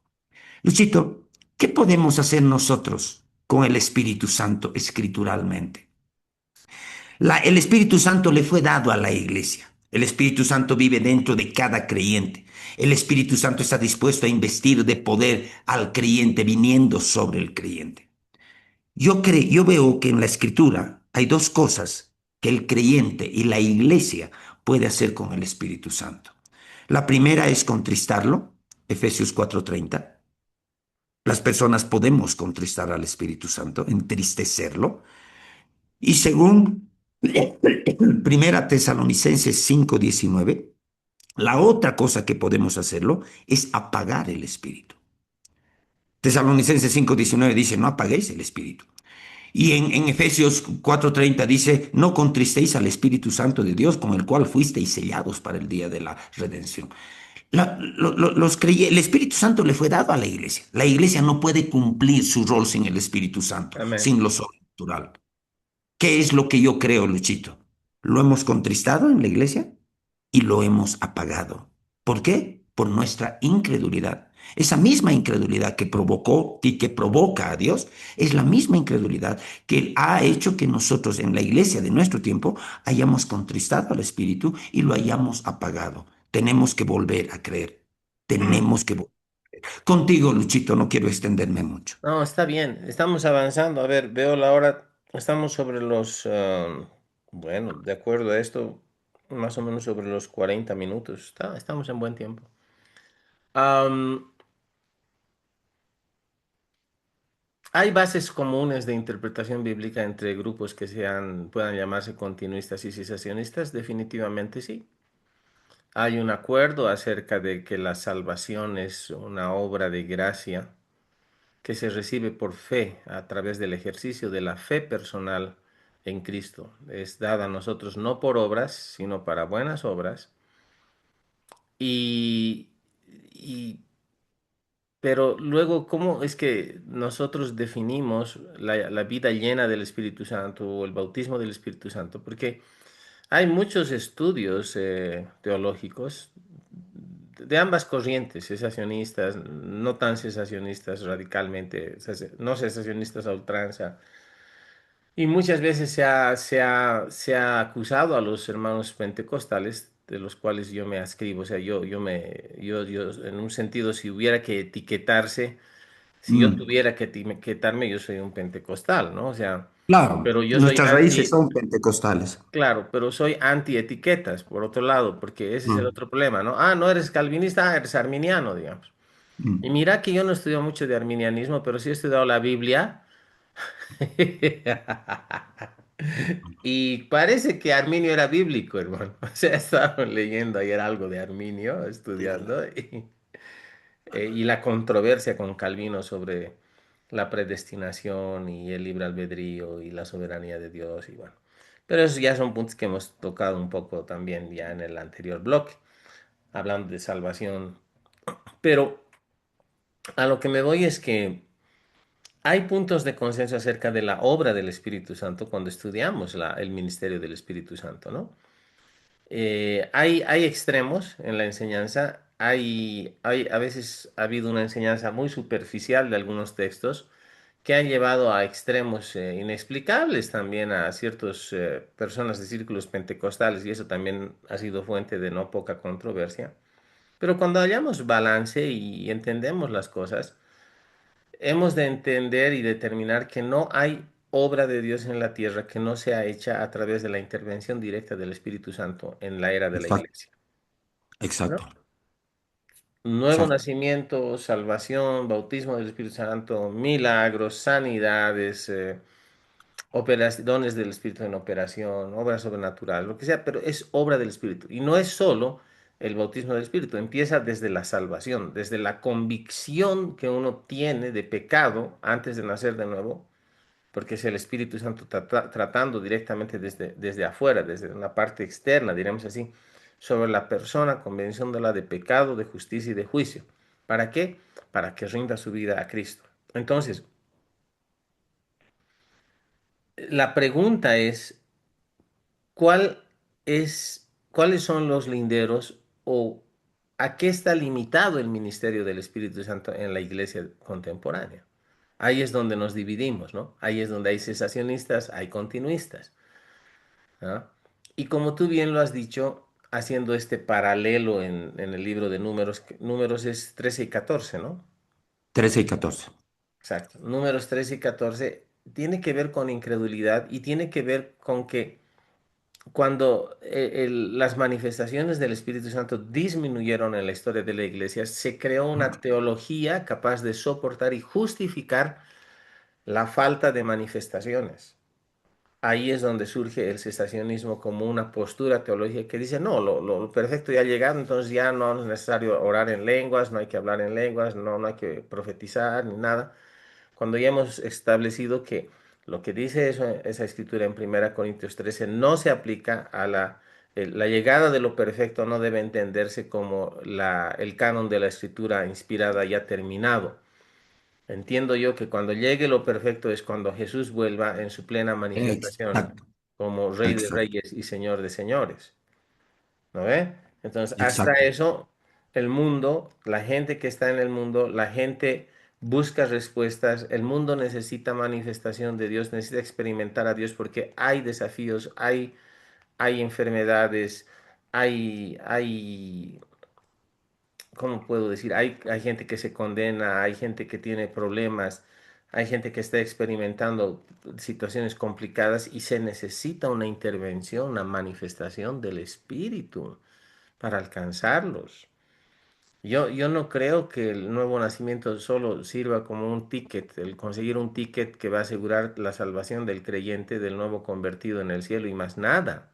Luchito, ¿qué podemos hacer nosotros con el Espíritu Santo escrituralmente? El Espíritu Santo le fue dado a la iglesia. El Espíritu Santo vive dentro de cada creyente. El Espíritu Santo está dispuesto a investir de poder al creyente viniendo sobre el creyente. Yo veo que en la Escritura hay dos cosas que el creyente y la iglesia puede hacer con el Espíritu Santo. La primera es contristarlo, Efesios 4:30. Las personas podemos contristar al Espíritu Santo, entristecerlo. Y según Primera Tesalonicenses 5:19, la otra cosa que podemos hacerlo es apagar el Espíritu. Tesalonicenses 5:19 dice, no apaguéis el Espíritu. Y en Efesios 4:30 dice, no contristéis al Espíritu Santo de Dios, con el cual fuisteis sellados para el día de la redención. El Espíritu Santo le fue dado a la iglesia. La iglesia no puede cumplir su rol sin el Espíritu Santo, Amén. sin lo sobrenatural. ¿Qué es lo que yo creo, Luchito? Lo hemos contristado en la iglesia y lo hemos apagado. ¿Por qué? Por nuestra incredulidad. Esa misma incredulidad que provocó y que provoca a Dios es la misma incredulidad que ha hecho que nosotros en la iglesia de nuestro tiempo hayamos contristado al Espíritu y lo hayamos apagado. Tenemos que volver a creer. Tenemos que volver. Contigo, Luchito, no quiero extenderme mucho. No, está bien, estamos avanzando. A ver, veo la hora, estamos sobre los, bueno, de acuerdo a esto, más o menos sobre los 40 minutos. Estamos en buen tiempo. Am, Hay bases comunes de interpretación bíblica entre grupos que puedan llamarse continuistas y cesacionistas. Definitivamente sí. Hay un acuerdo acerca de que la salvación es una obra de gracia que se recibe por fe a través del ejercicio de la fe personal en Cristo. Es dada a nosotros no por obras, sino para buenas obras. Y, y pero luego, ¿cómo es que nosotros definimos la vida llena del Espíritu Santo o el bautismo del Espíritu Santo? Porque hay muchos estudios teológicos de ambas corrientes, cesacionistas, no tan cesacionistas radicalmente, no cesacionistas a ultranza. Y muchas veces se ha acusado a los hermanos pentecostales, de los cuales yo me adscribo. O sea, yo, en un sentido, si hubiera que etiquetarse, si yo Mm. tuviera que etiquetarme, yo soy un pentecostal, ¿no? O sea, Claro, pero yo soy nuestras raíces anti, son pentecostales. claro, pero soy anti-etiquetas, por otro lado, porque ese es el Mm, otro problema, ¿no? Ah, no eres calvinista, eres arminiano, digamos. Y mm. mira que yo no estudio mucho de arminianismo, pero sí he estudiado la Biblia. Y parece que Arminio era bíblico, hermano. O sea, estaba leyendo ayer algo de Arminio, estudiando, y la controversia con Calvino sobre la predestinación y el libre albedrío y la soberanía de Dios y bueno. Pero esos ya son puntos que hemos tocado un poco también ya en el anterior bloque, hablando de salvación. Pero a lo que me voy es que hay puntos de consenso acerca de la obra del Espíritu Santo cuando estudiamos el ministerio del Espíritu Santo, ¿no? Hay extremos en la enseñanza, a veces ha habido una enseñanza muy superficial de algunos textos que han llevado a extremos inexplicables también a ciertas personas de círculos pentecostales y eso también ha sido fuente de no poca controversia. Pero cuando hallamos balance y entendemos las cosas, hemos de entender y determinar que no hay obra de Dios en la tierra que no sea hecha a través de la intervención directa del Espíritu Santo en la era de la Exacto, iglesia, ¿no? exacto, Nuevo exacto. nacimiento, salvación, bautismo del Espíritu Santo, milagros, sanidades, dones del Espíritu en operación, obra sobrenatural, lo que sea, pero es obra del Espíritu. Y no es solo el bautismo del Espíritu, empieza desde la salvación, desde la convicción que uno tiene de pecado antes de nacer de nuevo, porque es el Espíritu Santo tratando directamente desde afuera, desde una parte externa, diremos así, sobre la persona, convenciéndola de pecado, de justicia y de juicio. ¿Para qué? Para que rinda su vida a Cristo. Entonces, la pregunta es, ¿cuáles son los linderos o a qué está limitado el ministerio del Espíritu Santo en la iglesia contemporánea? Ahí es donde nos dividimos, ¿no? Ahí es donde hay cesacionistas, hay continuistas, ¿ah? Y como tú bien lo has dicho, haciendo este paralelo en el libro de Números, Números es 13 y 14, ¿no? 13 y 14. Exacto. Números 13 y 14 tiene que ver con incredulidad y tiene que ver con que cuando las manifestaciones del Espíritu Santo disminuyeron en la historia de la iglesia, se creó una teología capaz de soportar y justificar la falta de manifestaciones. Ahí es donde surge el cesacionismo como una postura teológica que dice, no, lo perfecto ya ha llegado, entonces ya no es necesario orar en lenguas, no hay que hablar en lenguas, no hay que profetizar ni nada. Cuando ya hemos establecido que lo que dice esa escritura en 1 Corintios 13 no se aplica a la llegada de lo perfecto, no debe entenderse como el canon de la escritura inspirada ya terminado. Entiendo yo que cuando llegue lo perfecto es cuando Jesús vuelva en su plena manifestación Exacto, como Rey de exacto, Reyes y Señor de Señores. ¿No ve? Entonces, hasta exacto. eso, el mundo, la gente que está en el mundo, la gente busca respuestas, el mundo necesita manifestación de Dios, necesita experimentar a Dios porque hay desafíos, hay enfermedades, hay, ¿cómo puedo decir? Hay gente que se condena, hay gente que tiene problemas, hay gente que está experimentando situaciones complicadas y se necesita una intervención, una manifestación del Espíritu para alcanzarlos. Yo no creo que el nuevo nacimiento solo sirva como un ticket, el conseguir un ticket que va a asegurar la salvación del creyente, del nuevo convertido en el cielo y más nada.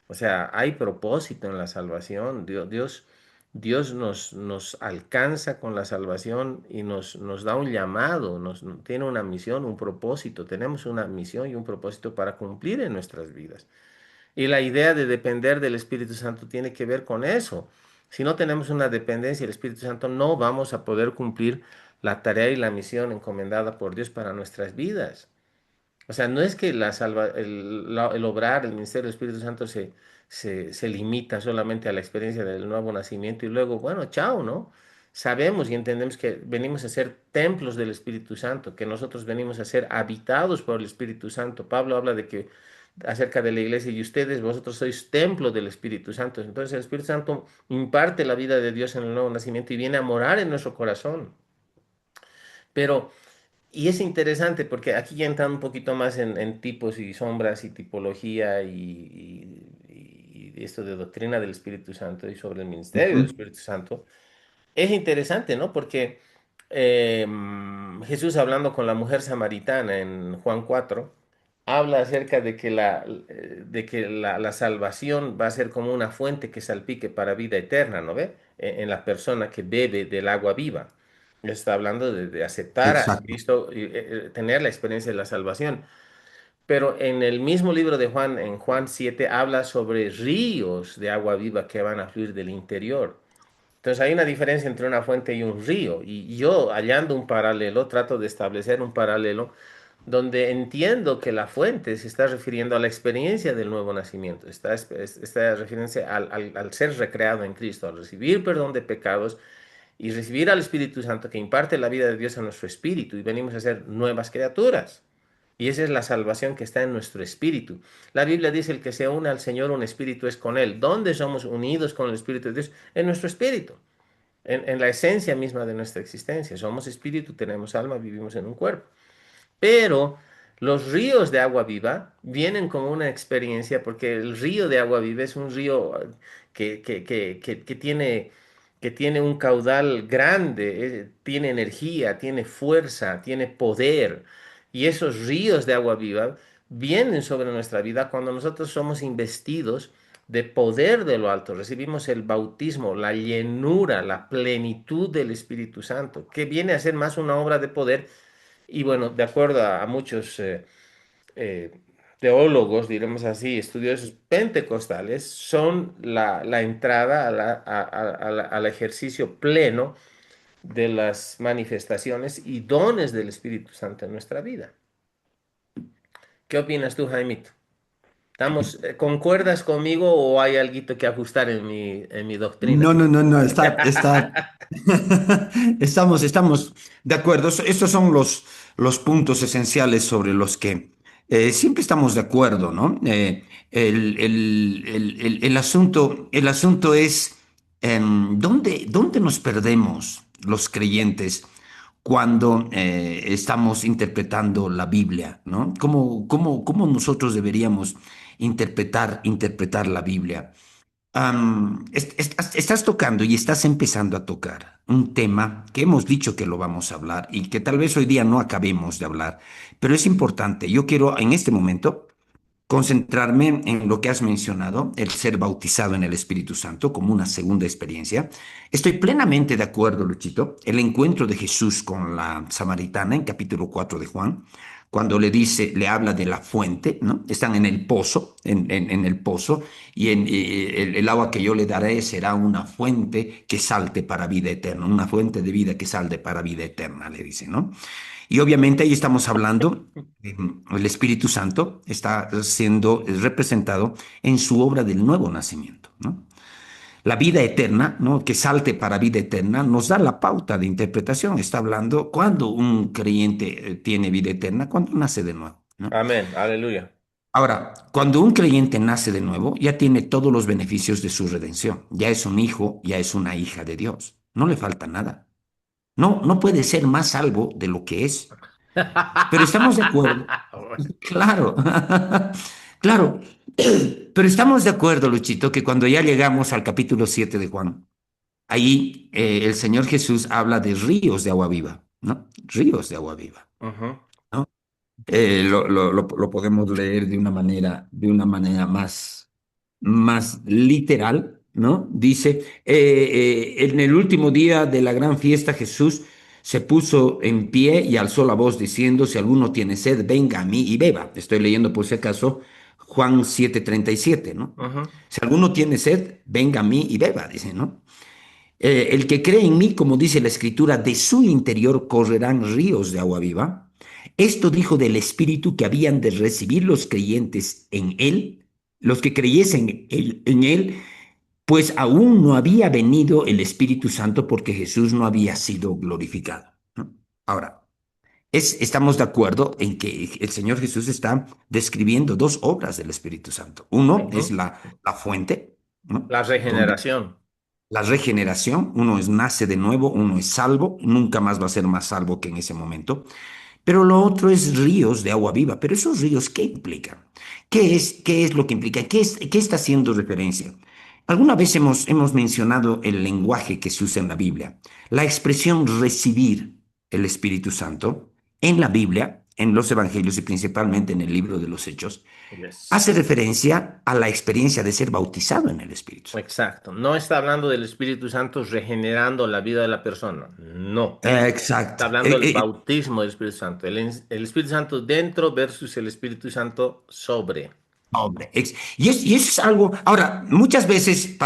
O sea, hay propósito en la salvación. Dios nos alcanza con la salvación y nos da un llamado, tiene una misión, un propósito. Tenemos una misión y un propósito para cumplir en nuestras vidas. Y la idea de depender del Espíritu Santo tiene que ver con eso. Si no tenemos una dependencia del Espíritu Santo, no vamos a poder cumplir la tarea y la misión encomendada por Dios para nuestras vidas. O sea, no es que el obrar, el ministerio del Espíritu Santo se limita solamente a la experiencia del nuevo nacimiento y luego, bueno, chao, ¿no? Sabemos y entendemos que venimos a ser templos del Espíritu Santo, que nosotros venimos a ser habitados por el Espíritu Santo. Pablo habla de que acerca de la iglesia y ustedes, vosotros sois templo del Espíritu Santo. Entonces el Espíritu Santo imparte la vida de Dios en el nuevo nacimiento y viene a morar en nuestro corazón. Pero y es interesante porque aquí ya entrando un poquito más en tipos y sombras y tipología y esto de doctrina del Espíritu Santo y sobre el ministerio del Ujú. Espíritu Santo, es interesante, ¿no? Porque Jesús hablando con la mujer samaritana en Juan 4 habla acerca de que la salvación va a ser como una fuente que salpique para vida eterna, ¿no ve? En la persona que bebe del agua viva. Está hablando de aceptar a Exacto, Cristo y tener la experiencia de la salvación. Pero en el mismo libro de Juan, en Juan 7, habla sobre ríos de agua viva que van a fluir del interior. Entonces hay una diferencia entre una fuente y un río. Y yo, hallando un paralelo, trato de establecer un paralelo donde entiendo que la fuente se está refiriendo a la experiencia del nuevo nacimiento, está refiriéndose al ser recreado en Cristo, al recibir perdón de pecados y recibir al Espíritu Santo que imparte la vida de Dios a nuestro espíritu y venimos a ser nuevas criaturas. Y esa es la salvación que está en nuestro espíritu. La Biblia dice, el que se une al Señor, un espíritu es con Él. ¿Dónde somos unidos con el Espíritu de Dios? En nuestro espíritu, en la esencia misma de nuestra existencia. Somos espíritu, tenemos alma, vivimos en un cuerpo. Pero los ríos de agua viva vienen como una experiencia, porque el río de agua viva es un río que tiene un caudal grande, tiene energía, tiene fuerza, tiene poder. Y esos ríos de agua viva vienen sobre nuestra vida cuando nosotros somos investidos de poder de lo alto. Recibimos el bautismo, la llenura, la plenitud del Espíritu Santo, que viene a ser más una obra de poder y bueno, de acuerdo a muchos eh, teólogos, diremos así, estudiosos pentecostales, son la entrada al ejercicio pleno de las manifestaciones y dones del Espíritu Santo en nuestra vida. ¿Qué opinas tú, Jaimito? ¿Concuerdas conmigo o hay algo que ajustar en mi doctrina? No, no, no, no, estamos de acuerdo. Estos son los puntos esenciales sobre los que siempre estamos de acuerdo, ¿no? El asunto es ¿dónde nos perdemos los creyentes cuando estamos interpretando la Biblia, ¿no? ¿Cómo nosotros deberíamos interpretar la Biblia? Estás tocando y estás empezando a tocar un tema que hemos dicho que lo vamos a hablar y que tal vez hoy día no acabemos de hablar, pero es importante. Yo quiero en este momento concentrarme en lo que has mencionado, el ser bautizado en el Espíritu Santo como una segunda experiencia. Estoy plenamente de acuerdo, Luchito, el encuentro de Jesús con la samaritana en capítulo 4 de Juan, cuando le dice, le habla de la fuente, ¿no? Están en el pozo, en el pozo, y el agua que yo le daré será una fuente que salte para vida eterna, una fuente de vida que salte para vida eterna, le dice, ¿no? Y obviamente ahí estamos hablando, el Espíritu Santo está siendo representado en su obra del nuevo nacimiento, ¿no? La vida eterna, ¿no? Que salte para vida eterna, nos da la pauta de interpretación. Está hablando cuando un creyente tiene vida eterna, cuando nace de nuevo, ¿no? Amén, aleluya. Ahora, cuando un creyente nace de nuevo, ya tiene todos los beneficios de su redención. Ya es un hijo, ya es una hija de Dios. No le falta nada. No, no puede ser más salvo de lo que es. Pero estamos de acuerdo. Claro, claro. Pero estamos de acuerdo, Luchito, que cuando ya llegamos al capítulo 7 de Juan, ahí el Señor Jesús habla de ríos de agua viva, ¿no? Ríos de agua viva, Ujú. ¿no? Lo podemos leer de una manera más literal, ¿no? Dice, en el último día de la gran fiesta Jesús se puso en pie y alzó la voz diciendo, si alguno tiene sed, venga a mí y beba. Estoy leyendo por si acaso Juan 7:37, ¿no? Ujú. Si alguno tiene sed, venga a mí y beba, dice, ¿no? El que cree en mí, como dice la Escritura, de su interior correrán ríos de agua viva. Esto dijo del Espíritu que habían de recibir los creyentes en Él, los que creyesen en Él, pues aún no había venido el Espíritu Santo porque Jesús no había sido glorificado, ¿no? Ahora, estamos de acuerdo en que el Señor Jesús está describiendo dos obras del Espíritu Santo. Uno es Ujú. la fuente, ¿no? La Donde regeneración. la regeneración, nace de nuevo, uno es salvo, nunca más va a ser más salvo que en ese momento. Pero lo otro es ríos de agua viva. Pero esos ríos, ¿qué implican? ¿Qué es lo que implica? ¿Qué está haciendo referencia? Alguna vez hemos mencionado el lenguaje que se usa en la Biblia. La expresión recibir el Espíritu Santo en la Biblia, en los Evangelios y principalmente en el libro de los Hechos, Yes. hace referencia a la experiencia de ser bautizado en el Espíritu Santo. Exacto. No está hablando del Espíritu Santo regenerando la vida de la persona. No. Está Exacto. hablando del bautismo del Espíritu Santo. El Espíritu Santo dentro versus el Espíritu Santo sobre. Hombre, y eso es algo. Ahora, muchas veces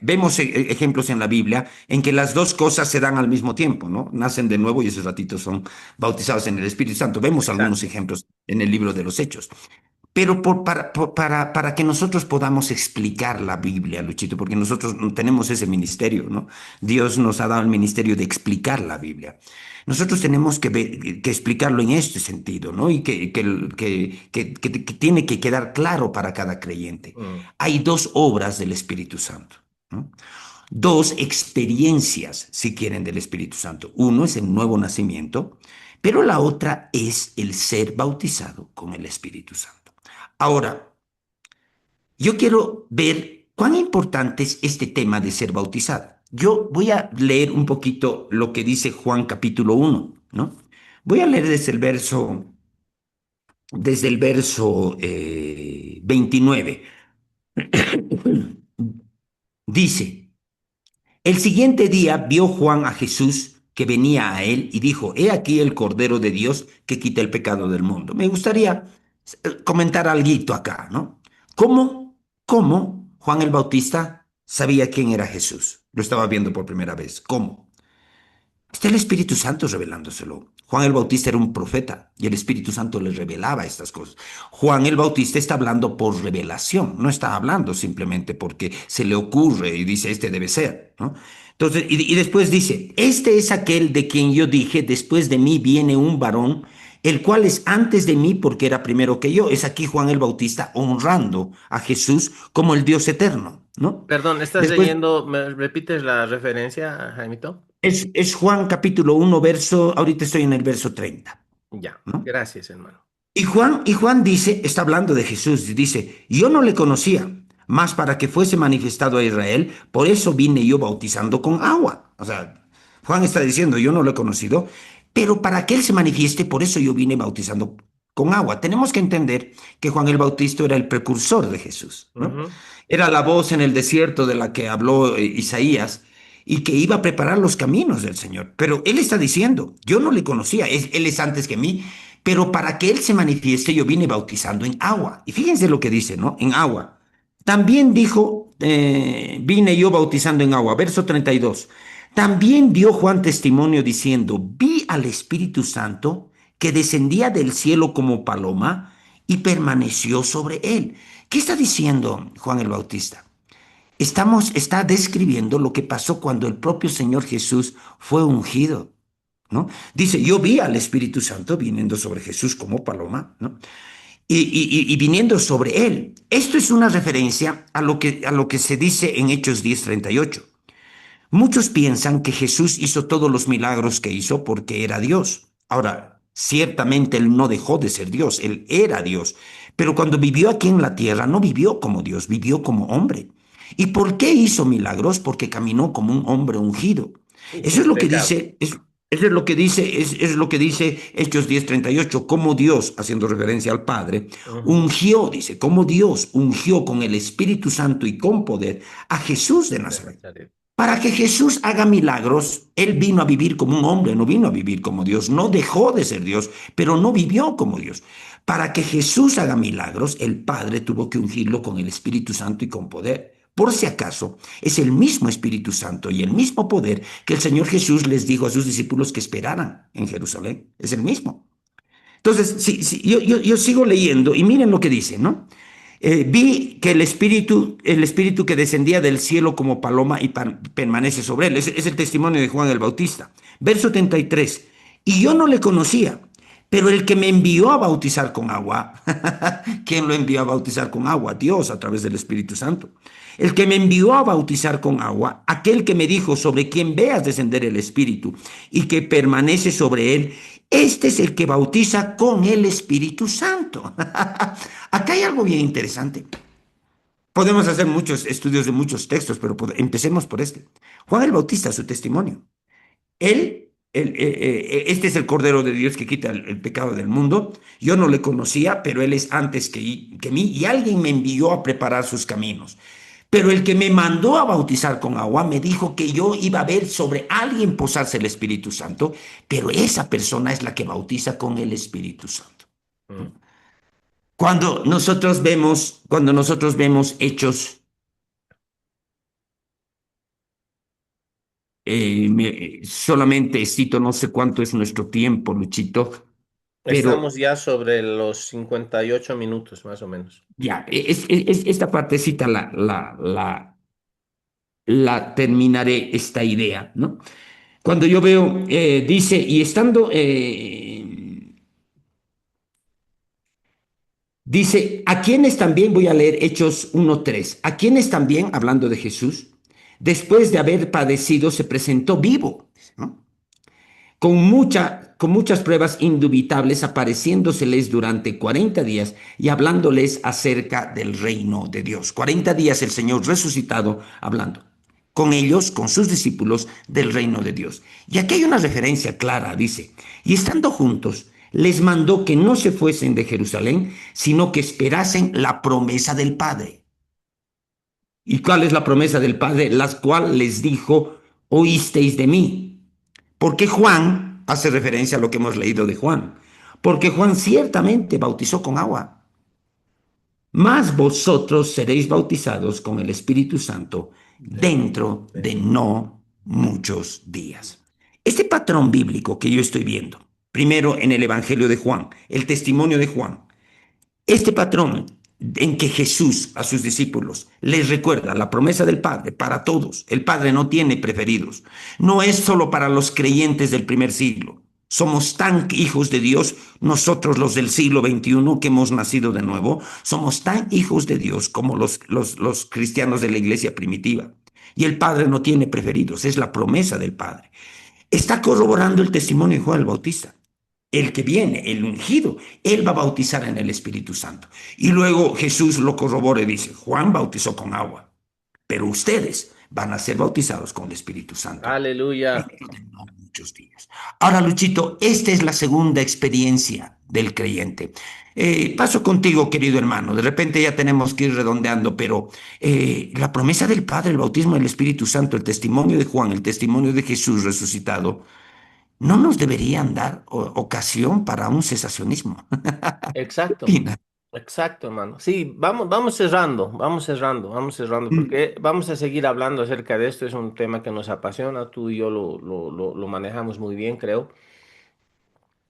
vemos ejemplos en la Biblia en que las dos cosas se dan al mismo tiempo, ¿no? Nacen de nuevo y esos ratitos son bautizados en el Espíritu Santo. Vemos algunos Exacto. ejemplos en el libro de los Hechos. Pero para que nosotros podamos explicar la Biblia, Luchito, porque nosotros no tenemos ese ministerio, ¿no? Dios nos ha dado el ministerio de explicar la Biblia. Nosotros tenemos que explicarlo en este sentido, ¿no? Y que tiene que quedar claro para cada creyente. Mm. Hay dos obras del Espíritu Santo, ¿no? Dos experiencias, si quieren, del Espíritu Santo. Uno es el nuevo nacimiento, pero la otra es el ser bautizado con el Espíritu Santo. Ahora, yo quiero ver cuán importante es este tema de ser bautizado. Yo voy a leer un poquito lo que dice Juan capítulo 1, ¿no? Voy a leer desde el verso 29. Dice, el siguiente día vio Juan a Jesús que venía a él y dijo, he aquí el Cordero de Dios que quita el pecado del mundo. Me gustaría comentar algo acá, ¿no? ¿Cómo Juan el Bautista sabía quién era Jesús? Lo estaba viendo por primera vez. ¿Cómo? Está el Espíritu Santo revelándoselo. Juan el Bautista era un profeta y el Espíritu Santo le revelaba estas cosas. Juan el Bautista está hablando por revelación, no está hablando simplemente porque se le ocurre y dice, este debe ser, ¿no? Entonces, y después dice, este es aquel de quien yo dije, después de mí viene un varón, el cual es antes de mí porque era primero que yo. Es aquí Juan el Bautista honrando a Jesús como el Dios eterno, ¿no? Perdón, ¿estás Después leyendo? ¿Me repites la referencia, Jaimito? es Juan capítulo 1, verso, ahorita estoy en el verso 30, Ya, ¿no? gracias, hermano. Y Juan dice, está hablando de Jesús, y dice, yo no le conocía, mas para que fuese manifestado a Israel, por eso vine yo bautizando con agua. O sea, Juan está diciendo, yo no lo he conocido, pero para que él se manifieste, por eso yo vine bautizando con agua. Tenemos que entender que Juan el Bautista era el precursor de Jesús, ¿no? Ujú. Era la voz en el desierto de la que habló Isaías y que iba a preparar los caminos del Señor. Pero él está diciendo, yo no le conocía, él es antes que mí, pero para que él se manifieste yo vine bautizando en agua. Y fíjense lo que dice, ¿no? En agua. También dijo, vine yo bautizando en agua. Verso 32. También dio Juan testimonio diciendo, vi al Espíritu Santo que descendía del cielo como paloma y permaneció sobre él. ¿Qué está diciendo Juan el Bautista? Está describiendo lo que pasó cuando el propio Señor Jesús fue ungido, ¿no? Dice, yo vi al Espíritu Santo viniendo sobre Jesús como paloma, ¿no? Y viniendo sobre él. Esto es una referencia a lo que se dice en Hechos 10:38. Muchos piensan que Jesús hizo todos los milagros que hizo porque era Dios. Ahora, ciertamente él no dejó de ser Dios, él era Dios, pero cuando vivió aquí en la tierra no vivió como Dios, vivió como hombre. ¿Y por qué hizo milagros? Porque caminó como un hombre ungido. Y Eso es sin lo que pecado. dice, eso es lo que dice Hechos 10:38, como Dios, haciendo referencia al Padre, Ujú. ungió, dice, como Dios ungió con el Espíritu Santo y con poder a Jesús de De Nazaret. Nazaret. Para que Jesús haga milagros, él vino a vivir como un hombre, no vino a vivir como Dios, no dejó de ser Dios, pero no vivió como Dios. Para que Jesús haga milagros, el Padre tuvo que ungirlo con el Espíritu Santo y con poder. Por si acaso, es el mismo Espíritu Santo y el mismo poder que el Señor Jesús les dijo a sus discípulos que esperaran en Jerusalén. Es el mismo. Entonces, yo sigo leyendo y miren lo que dice, ¿no? Vi que el espíritu que descendía del cielo como paloma y permanece sobre él. Es el testimonio de Juan el Bautista. Verso 33. Y yo no le conocía, pero el que me envió a bautizar con agua, ¿quién lo envió a bautizar con agua? Dios a través del Espíritu Santo. El que me envió a bautizar con agua, aquel que me dijo sobre quien veas descender el Espíritu y que permanece sobre él, este es el que bautiza con el Espíritu Santo. Acá hay algo bien interesante. Podemos hacer muchos estudios de muchos textos, pero empecemos por este. Juan el Bautista, su testimonio. Este es el Cordero de Dios que quita el pecado del mundo. Yo no le conocía, pero él es antes que mí y alguien me envió a preparar sus caminos. Pero el que me mandó a bautizar con agua me dijo que yo iba a ver sobre alguien posarse el Espíritu Santo, pero esa persona es la que bautiza con el Espíritu Santo. Mm. Cuando nosotros vemos Hechos, solamente cito, no sé cuánto es nuestro tiempo, Luchito, Estamos pero ya sobre los 58 minutos, más o menos. ya, esta partecita la terminaré, esta idea, ¿no? Cuando yo veo, dice, y estando, dice, a quienes también, voy a leer Hechos 1:3, a quienes también, hablando de Jesús, después de haber padecido, se presentó vivo, ¿no? Con muchas pruebas indubitables, apareciéndoseles durante 40 días y hablándoles acerca del reino de Dios. 40 días el Señor resucitado hablando con ellos, con sus discípulos, del reino de Dios. Y aquí hay una referencia clara, dice, y estando juntos, les mandó que no se fuesen de Jerusalén, sino que esperasen la promesa del Padre. ¿Y cuál es la promesa del Padre? Las cuales les dijo, oísteis de mí. Porque Juan hace referencia a lo que hemos leído de Juan. Porque Juan ciertamente bautizó con agua, mas vosotros seréis bautizados con el Espíritu Santo Dentro dentro de de no muchos días. Este patrón bíblico que yo estoy viendo, primero en el Evangelio de Juan, el testimonio de Juan, este patrón en que Jesús a sus discípulos les recuerda la promesa del Padre para todos. El Padre no tiene preferidos. No es solo para los creyentes del primer siglo. Somos tan hijos de Dios, nosotros los del siglo XXI que hemos nacido de nuevo, somos tan hijos de Dios como los cristianos de la iglesia primitiva. Y el Padre no tiene preferidos, es la promesa del Padre. Está corroborando el testimonio de Juan el Bautista. El que viene, el ungido, él va a bautizar en el Espíritu Santo. Y luego Jesús lo corrobora y dice, Juan bautizó con agua, pero ustedes van a ser bautizados con el Espíritu Santo Aleluya. dentro de no muchos días. Ahora, Luchito, esta es la segunda experiencia del creyente. Paso contigo, querido hermano. De repente ya tenemos que ir redondeando, pero la promesa del Padre, el bautismo del Espíritu Santo, el testimonio de Juan, el testimonio de Jesús resucitado, no nos deberían dar ocasión para un cesacionismo. ¿Qué Exacto. opinas? Exacto, hermano. Sí, vamos cerrando, Mm. porque vamos a seguir hablando acerca de esto. Es un tema que nos apasiona, tú y yo lo manejamos muy bien, creo.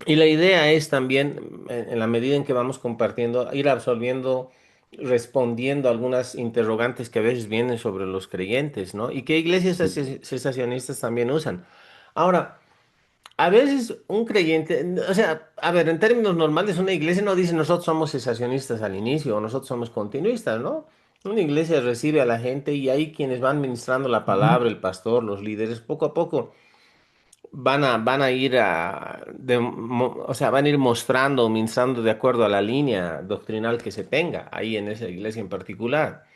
Y la idea es también, en la medida en que vamos compartiendo, ir absolviendo, respondiendo algunas interrogantes que a veces vienen sobre los creyentes, ¿no? Y que iglesias cesacionistas también usan. Ahora, a veces un creyente, o sea, a ver, en términos normales, una iglesia no dice nosotros somos cesacionistas al inicio o nosotros somos continuistas, ¿no? Una iglesia recibe a la gente y ahí quienes van ministrando la Ujú. palabra, el pastor, los líderes, poco a poco van a ir o sea, van a ir mostrando, ministrando de acuerdo a la línea doctrinal que se tenga ahí en esa iglesia en particular.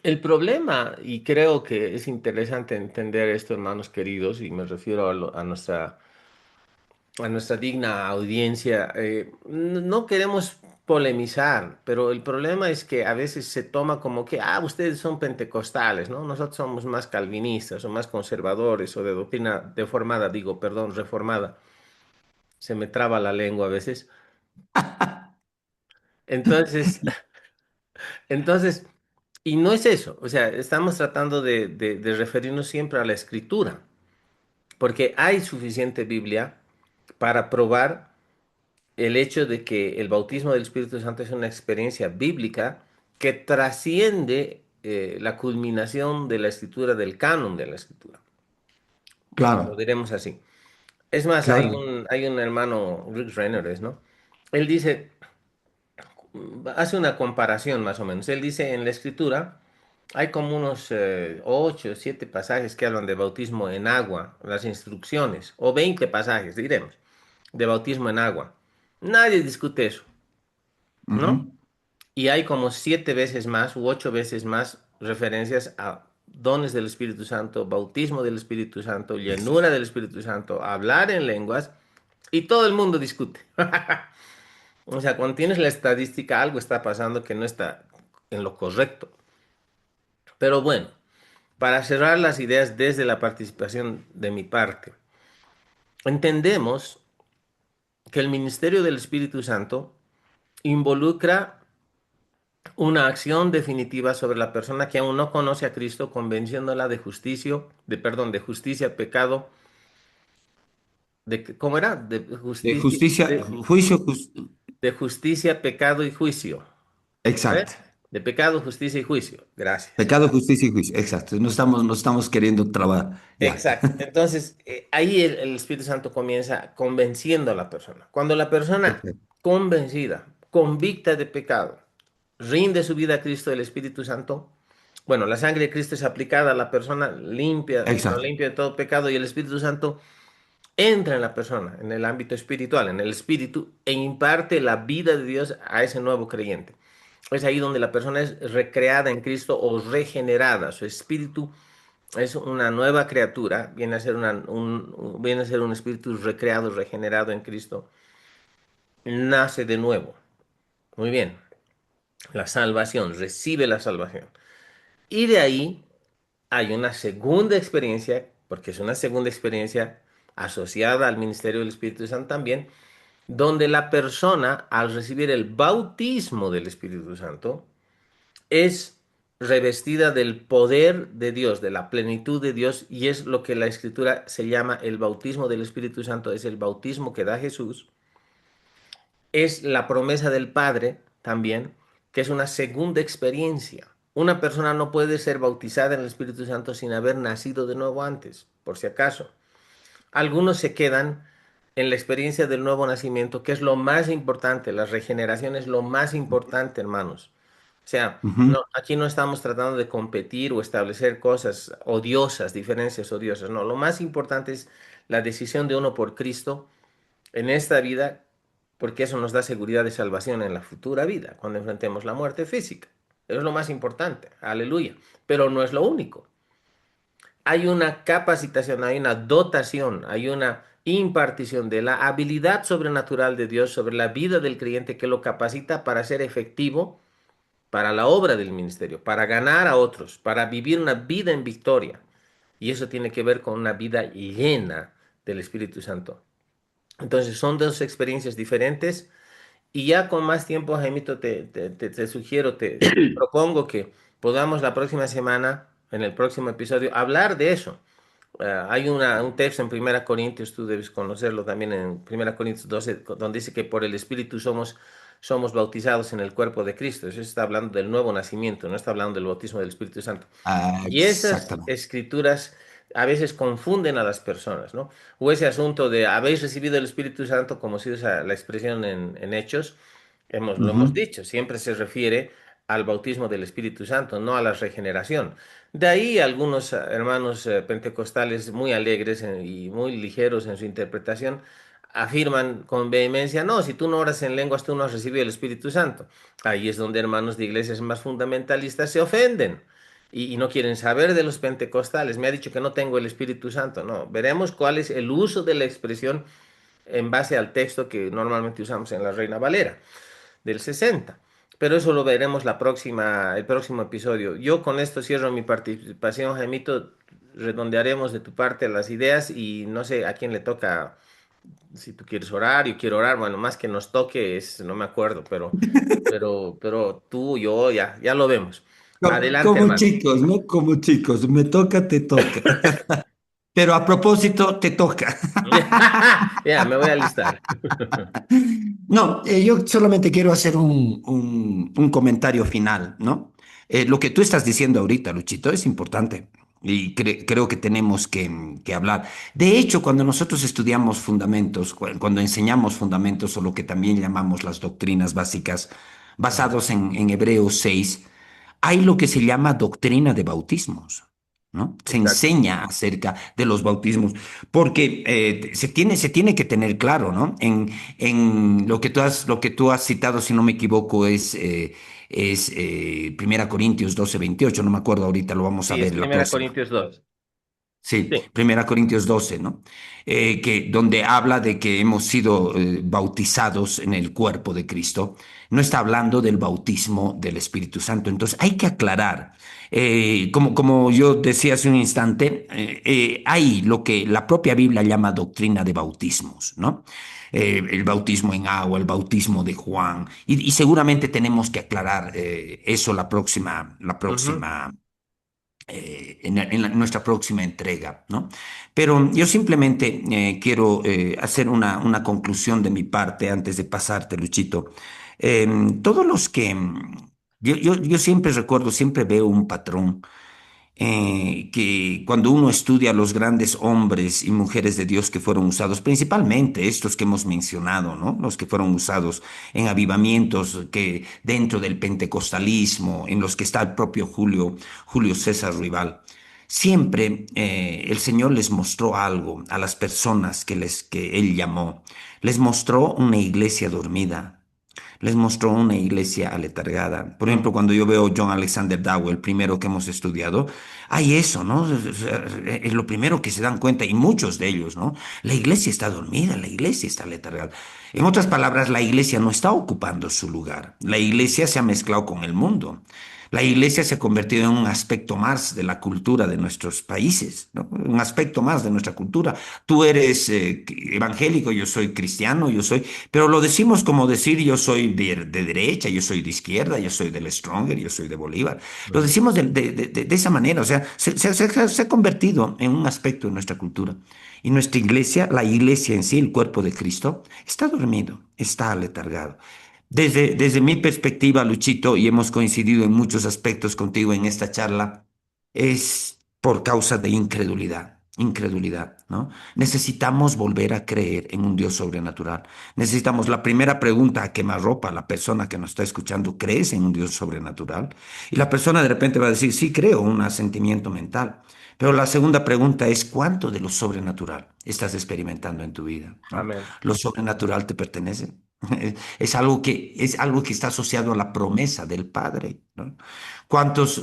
El problema, y creo que es interesante entender esto, hermanos queridos, y me refiero a nuestra digna audiencia, no queremos polemizar, pero el problema es que a veces se toma como que, ustedes son pentecostales, ¿no? Nosotros somos más calvinistas o más conservadores o de doctrina deformada, digo, perdón, reformada. Se me traba la lengua a veces. Entonces, entonces, y no es eso, o sea, estamos tratando de referirnos siempre a la escritura, porque hay suficiente Biblia para probar el hecho de que el bautismo del Espíritu Santo es una experiencia bíblica que trasciende la culminación de la escritura, del canon de la escritura. Lo Claro, diremos así. Es más, hay claro. un, hay un hermano, Rick Renner, ¿no? Él dice, hace una comparación más o menos. Él dice, en la escritura hay como unos 8 o 7 pasajes que hablan de bautismo en agua, las instrucciones, o 20 pasajes, diremos, de bautismo en agua. Nadie discute eso, ¿no? Ujú. Y hay como 7 veces más u 8 veces más referencias a dones del Espíritu Santo, bautismo del Espíritu Santo, llenura del Espíritu Santo, hablar en lenguas, y todo el mundo discute. O sea, cuando tienes la estadística, algo está pasando que no está en lo correcto. Pero bueno, para cerrar las ideas desde la participación de mi parte, entendemos que el ministerio del Espíritu Santo involucra una acción definitiva sobre la persona que aún no conoce a Cristo, convenciéndola de justicia, de justicia, pecado, ¿cómo era? De justicia, juicio, De justicia, pecado y juicio. ¿Eh? exacto. De pecado, justicia y juicio. Gracias. Pecado, justicia y juicio. Exacto. No estamos queriendo trabar. Ya. Exacto. Entonces, ahí el Espíritu Santo comienza convenciendo a la persona. Cuando la persona Perfecto. convencida, convicta de pecado, rinde su vida a Cristo, el Espíritu Santo, bueno, la sangre de Cristo es aplicada a la persona limpia, lo Exacto. limpia de todo pecado y el Espíritu Santo entra en la persona, en el ámbito espiritual, en el espíritu, e imparte la vida de Dios a ese nuevo creyente. Es ahí donde la persona es recreada en Cristo o regenerada. Su espíritu es una nueva criatura, viene a ser un espíritu recreado, regenerado en Cristo. Nace de nuevo. Muy bien. La salvación, recibe la salvación. Y de ahí hay una segunda experiencia, porque es una segunda experiencia asociada al ministerio del Espíritu Santo también, donde la persona, al recibir el bautismo del Espíritu Santo, es revestida del poder de Dios, de la plenitud de Dios, y es lo que la Escritura se llama el bautismo del Espíritu Santo, es el bautismo que da Jesús, es la promesa del Padre también, que es una segunda experiencia. Una persona no puede ser bautizada en el Espíritu Santo sin haber nacido de nuevo antes, por si acaso. Algunos se quedan en la experiencia del nuevo nacimiento, que es lo más importante. La regeneración es lo más importante, hermanos. O sea, Ujú. no, aquí no estamos tratando de competir o establecer cosas odiosas, diferencias odiosas. No, lo más importante es la decisión de uno por Cristo en esta vida, porque eso nos da seguridad de salvación en la futura vida, cuando enfrentemos la muerte física. Eso es lo más importante. Aleluya. Pero no es lo único. Hay una capacitación, hay una dotación, hay una impartición de la habilidad sobrenatural de Dios sobre la vida del creyente que lo capacita para ser efectivo para la obra del ministerio, para ganar a otros, para vivir una vida en victoria. Y eso tiene que ver con una vida llena del Espíritu Santo. Entonces son dos experiencias diferentes y ya con más tiempo, Jaimito, te sugiero, te propongo que podamos la próxima semana, en el próximo episodio, hablar de eso. Hay un texto en Primera Corintios, tú debes conocerlo también en Primera Corintios 12, donde dice que por el Espíritu somos bautizados en el cuerpo de Cristo. Eso está hablando del nuevo nacimiento, no está hablando del bautismo del Espíritu Santo. Ah, Y esas exactamente. escrituras a veces confunden a las personas, ¿no? O ese asunto de habéis recibido el Espíritu Santo, como se usa la expresión en Hechos, lo hemos Ujú. dicho, siempre se refiere al bautismo del Espíritu Santo, no a la regeneración. De ahí algunos hermanos pentecostales muy alegres y muy ligeros en su interpretación afirman con vehemencia, no, si tú no oras en lenguas, tú no has recibido el Espíritu Santo. Ahí es donde hermanos de iglesias más fundamentalistas se ofenden y no quieren saber de los pentecostales. Me ha dicho que no tengo el Espíritu Santo. No, veremos cuál es el uso de la expresión en base al texto que normalmente usamos en la Reina Valera del 60. Pero eso lo veremos el próximo episodio. Yo con esto cierro mi participación, Jaimito. Redondearemos de tu parte las ideas y no sé a quién le toca, si tú quieres orar, yo quiero orar. Bueno, más que nos toque es, no me acuerdo, pero tú, yo, ya lo vemos. Adelante, Como hermano. chicos, ¿no? Como chicos, me toca, te toca. Pero a propósito, te toca. Ya, me voy a alistar. No, yo solamente quiero hacer un comentario final, ¿no? Lo que tú estás diciendo ahorita, Luchito, es importante y creo que tenemos que hablar. De hecho, cuando nosotros estudiamos fundamentos, cuando enseñamos fundamentos o lo que también llamamos las doctrinas básicas, Ujú. basados en Hebreos 6, hay lo que se llama doctrina de bautismos. ¿No? Se Exacto. enseña acerca de los bautismos, porque se tiene que tener claro, ¿no? En lo que tú has citado, si no me equivoco, es 1 Corintios 12, 28. No me acuerdo ahorita, lo vamos a Sí, es ver la Primera próxima. Corintios 2. Sí, Sí. 1 Corintios 12, ¿no? Donde habla de que hemos sido bautizados en el cuerpo de Cristo, no está hablando del bautismo del Espíritu Santo. Entonces hay que aclarar, como yo decía hace un instante, hay lo que la propia Biblia llama doctrina de bautismos, ¿no? El bautismo en agua, el bautismo de Juan, y seguramente tenemos que aclarar eso Ujú. nuestra próxima entrega, ¿no? Pero yo simplemente quiero hacer una conclusión de mi parte antes de pasarte, Luchito. Todos los que... yo siempre recuerdo, siempre veo un patrón que cuando uno estudia a los grandes hombres y mujeres de Dios que fueron usados, principalmente estos que hemos mencionado, ¿no? Los que fueron usados en avivamientos que dentro del pentecostalismo, en los que está el propio Julio César Rival. Siempre el Señor les mostró algo a las personas que Él llamó. Les mostró una iglesia dormida, les mostró una iglesia aletargada. Por ejemplo, Mm. cuando yo veo John Alexander Dowie, el primero que hemos estudiado, hay eso, ¿no? Es lo primero que se dan cuenta, y muchos de ellos, ¿no? La iglesia está dormida, la iglesia está aletargada. En otras palabras, la iglesia no está ocupando su lugar. La iglesia se ha mezclado con el mundo. La iglesia se ha convertido en un aspecto más de la cultura de nuestros países, ¿no? Un aspecto más de nuestra cultura. Tú eres evangélico, yo soy cristiano, yo soy, pero lo decimos como decir yo soy de derecha, yo soy de izquierda, yo soy del Stronger, yo soy de Bolívar. Lo Ujú. decimos de esa manera, o sea, se ha convertido en un aspecto de nuestra cultura. Y nuestra iglesia, la iglesia en sí, el cuerpo de Cristo, está dormido, está aletargado. Desde mi perspectiva, Luchito, y hemos coincidido en muchos aspectos contigo en esta charla, es por causa de incredulidad, incredulidad, ¿no? Necesitamos volver a creer en un Dios sobrenatural. Necesitamos la primera pregunta a quemarropa, la persona que nos está escuchando, ¿crees en un Dios sobrenatural? Y la persona de repente va a decir, sí, creo, un asentimiento mental. Pero la segunda pregunta es, ¿cuánto de lo sobrenatural estás experimentando en tu vida, ¿no? Amén. ¿Lo sobrenatural te pertenece? Es algo que está asociado a la promesa del Padre, ¿no? ¿Cuántos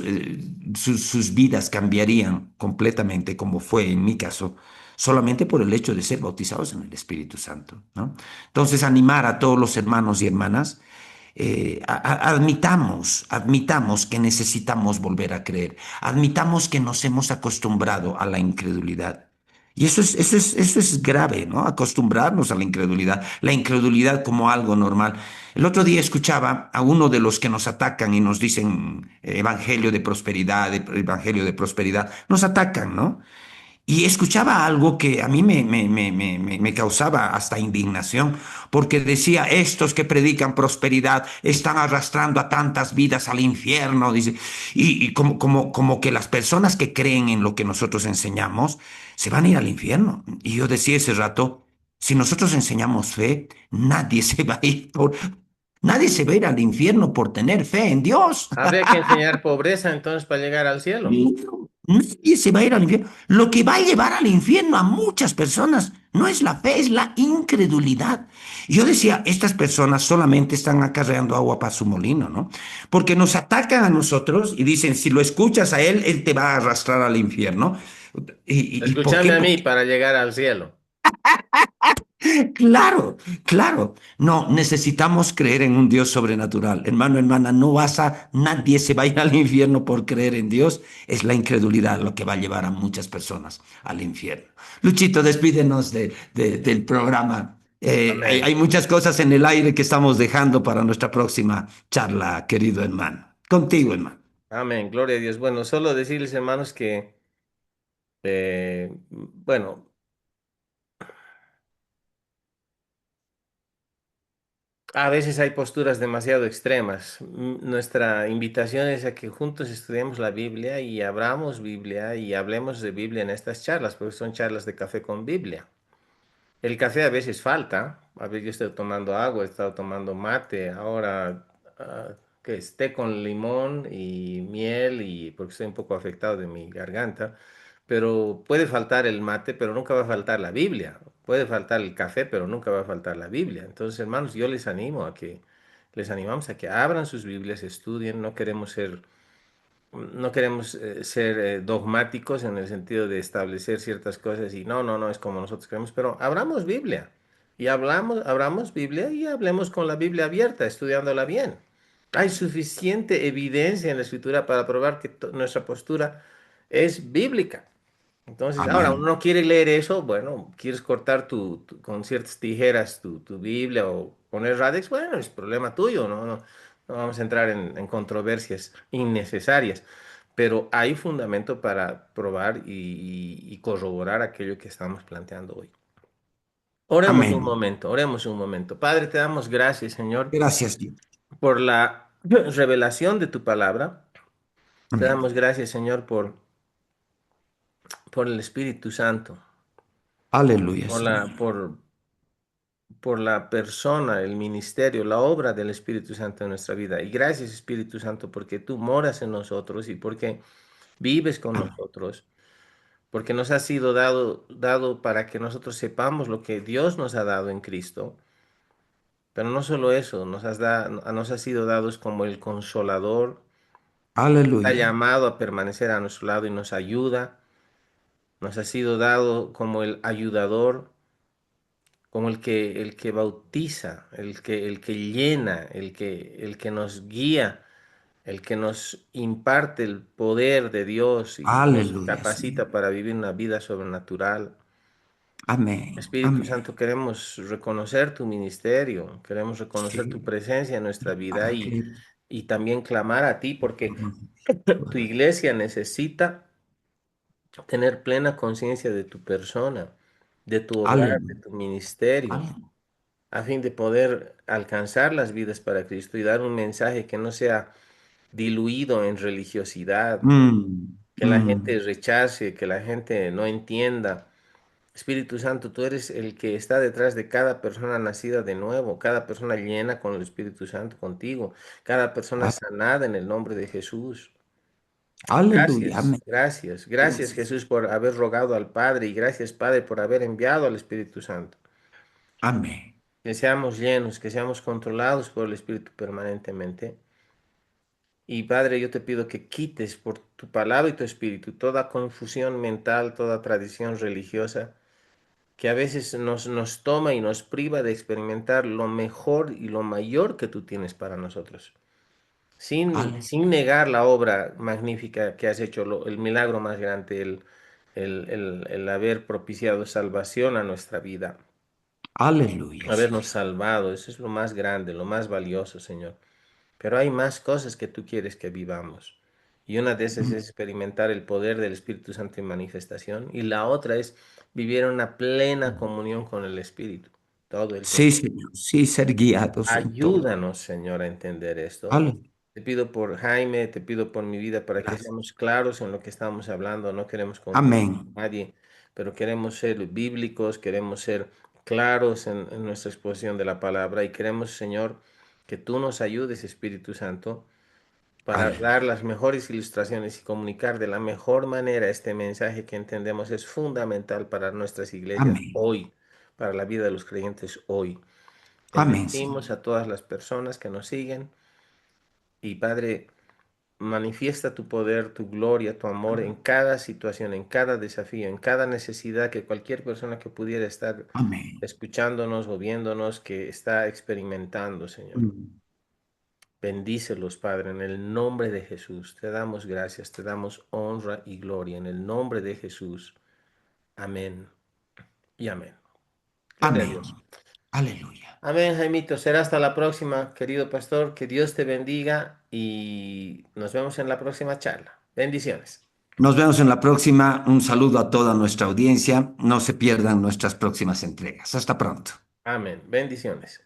sus vidas cambiarían completamente, como fue en mi caso, solamente por el hecho de ser bautizados en el Espíritu Santo, ¿no? Entonces, animar a todos los hermanos y hermanas, admitamos que necesitamos volver a creer, admitamos que nos hemos acostumbrado a la incredulidad. Y eso es grave, ¿no? Acostumbrarnos a la incredulidad como algo normal. El otro día escuchaba a uno de los que nos atacan y nos dicen evangelio de prosperidad, nos atacan, ¿no? Y escuchaba algo que a mí me causaba hasta indignación, porque decía, estos que predican prosperidad están arrastrando a tantas vidas al infierno, dice, y como que las personas que creen en lo que nosotros enseñamos se van a ir al infierno. Y yo decía ese rato, si nosotros enseñamos fe, nadie se va a ir al infierno por tener fe en Dios. Habría que enseñar pobreza entonces para llegar al cielo. No, nadie se va a ir al infierno. Lo que va a llevar al infierno a muchas personas no es la fe, es la incredulidad. Y yo decía, estas personas solamente están acarreando agua para su molino, ¿no? Porque nos atacan a nosotros y dicen, si lo escuchas a él, él te va a arrastrar al infierno. ¿Y por Escúchame qué? a mí para llegar al cielo. Claro, claro. No, necesitamos creer en un Dios sobrenatural. Hermano, hermana, nadie se va a ir al infierno por creer en Dios. Es la incredulidad lo que va a llevar a muchas personas al infierno. Luchito, despídenos del programa. Hay Amén. muchas cosas en el aire que estamos dejando para nuestra próxima charla, querido hermano. Contigo, hermano. Amén. Gloria a Dios. Bueno, solo decirles, hermanos, que, bueno, a veces hay posturas demasiado extremas. Nuestra invitación es a que juntos estudiemos la Biblia y abramos Biblia y hablemos de Biblia en estas charlas, porque son charlas de café con Biblia. El café a veces falta. A veces yo estoy tomando agua, he estado tomando mate, ahora que esté con limón y miel y porque estoy un poco afectado de mi garganta, pero puede faltar el mate, pero nunca va a faltar la Biblia. Puede faltar el café, pero nunca va a faltar la Biblia. Entonces, hermanos, yo les animo a que les animamos a que abran sus Biblias, estudien. No queremos ser dogmáticos en el sentido de establecer ciertas cosas y no, no, no es como nosotros creemos, pero abramos Biblia y abramos Biblia y hablemos con la Biblia abierta, estudiándola bien. Hay suficiente evidencia en la escritura para probar que nuestra postura es bíblica. Entonces, ahora uno Amén. no quiere leer eso, bueno, quieres cortar con ciertas tijeras tu Biblia o poner Radex, bueno, es problema tuyo, no vamos a entrar en controversias innecesarias, pero hay fundamento para probar y corroborar aquello que estamos planteando hoy. Amén. Oremos un momento. Padre, te damos gracias, Señor, Gracias, Dios. por la revelación de tu palabra. Te Amén. damos gracias, Señor, por el Espíritu Santo, Aleluya, por Señor. la persona, el ministerio, la obra del Espíritu Santo en nuestra vida. Y gracias, Espíritu Santo, porque tú moras en nosotros y porque vives con Amén. nosotros, porque nos ha sido dado para que nosotros sepamos lo que Dios nos ha dado en Cristo. Pero no solo eso, nos ha sido dados como el consolador, está Aleluya. llamado a permanecer a nuestro lado y nos ayuda, nos ha sido dado como el ayudador como el que bautiza, el que llena, el que nos guía, el que nos imparte el poder de Dios y nos Aleluya, Señor. capacita para vivir una vida sobrenatural. Amén, Espíritu amén. Santo, queremos reconocer tu ministerio, queremos reconocer tu Sí, presencia en nuestra vida para que y también clamar a ti porque tu iglesia necesita tener plena conciencia de tu persona, de tu obrar, de aleluya, tu ministerio, aleluya. a fin de poder alcanzar las vidas para Cristo y dar un mensaje que no sea diluido en religiosidad, Mm, que la gente mm. rechace, que la gente no entienda. Espíritu Santo, tú eres el que está detrás de cada persona nacida de nuevo, cada persona llena con el Espíritu Santo contigo, cada persona A- sanada en el nombre de Jesús. Aleluya, Gracias, amén. gracias, gracias Gracias. Jesús por haber rogado al Padre y gracias Padre por haber enviado al Espíritu Santo. Amén, Que seamos llenos, que seamos controlados por el Espíritu permanentemente. Y Padre, yo te pido que quites por tu palabra y tu Espíritu toda confusión mental, toda tradición religiosa que a veces nos toma y nos priva de experimentar lo mejor y lo mayor que tú tienes para nosotros. ale- Sin negar la obra magnífica que has hecho, el milagro más grande, el haber propiciado salvación a nuestra vida, aleluya, habernos Señor. salvado, eso es lo más grande, lo más valioso, Señor. Pero hay más cosas que tú quieres que vivamos. Y una de esas Mm, es experimentar el poder del Espíritu Santo en manifestación. Y la otra es vivir una plena comunión con el Espíritu todo el sí, tiempo. Señor, sí, ser guiados en todo. Ayúdanos, Señor, a entender esto. Ale- Te pido por Jaime, te pido por mi vida para que Gracias. seamos claros en lo que estamos hablando. No queremos confundir Amén, a nadie, pero queremos ser bíblicos, queremos ser claros en nuestra exposición de la palabra y queremos, Señor, que tú nos ayudes, Espíritu Santo, para dar aleluya. las mejores ilustraciones y comunicar de la mejor manera este mensaje que entendemos es fundamental para nuestras iglesias Amén, hoy, para la vida de los creyentes hoy. amén, Señor. Bendecimos a todas las personas que nos siguen y Padre, manifiesta tu poder, tu gloria, tu amor en cada situación, en cada desafío, en cada necesidad que cualquier persona que pudiera estar Amén. escuchándonos o viéndonos que está experimentando, Señor. Mm, Bendícelos, Padre, en el nombre de Jesús. Te damos gracias, te damos honra y gloria en el nombre de Jesús. Amén y amén. Gloria a amén, Dios. aleluya. Amén, Jaimito. Será hasta la próxima, querido pastor. Que Dios te bendiga y nos vemos en la próxima charla. Bendiciones. Nos vemos en la próxima. Un saludo a toda nuestra audiencia. No se pierdan nuestras próximas entregas. Hasta pronto. Amén. Bendiciones.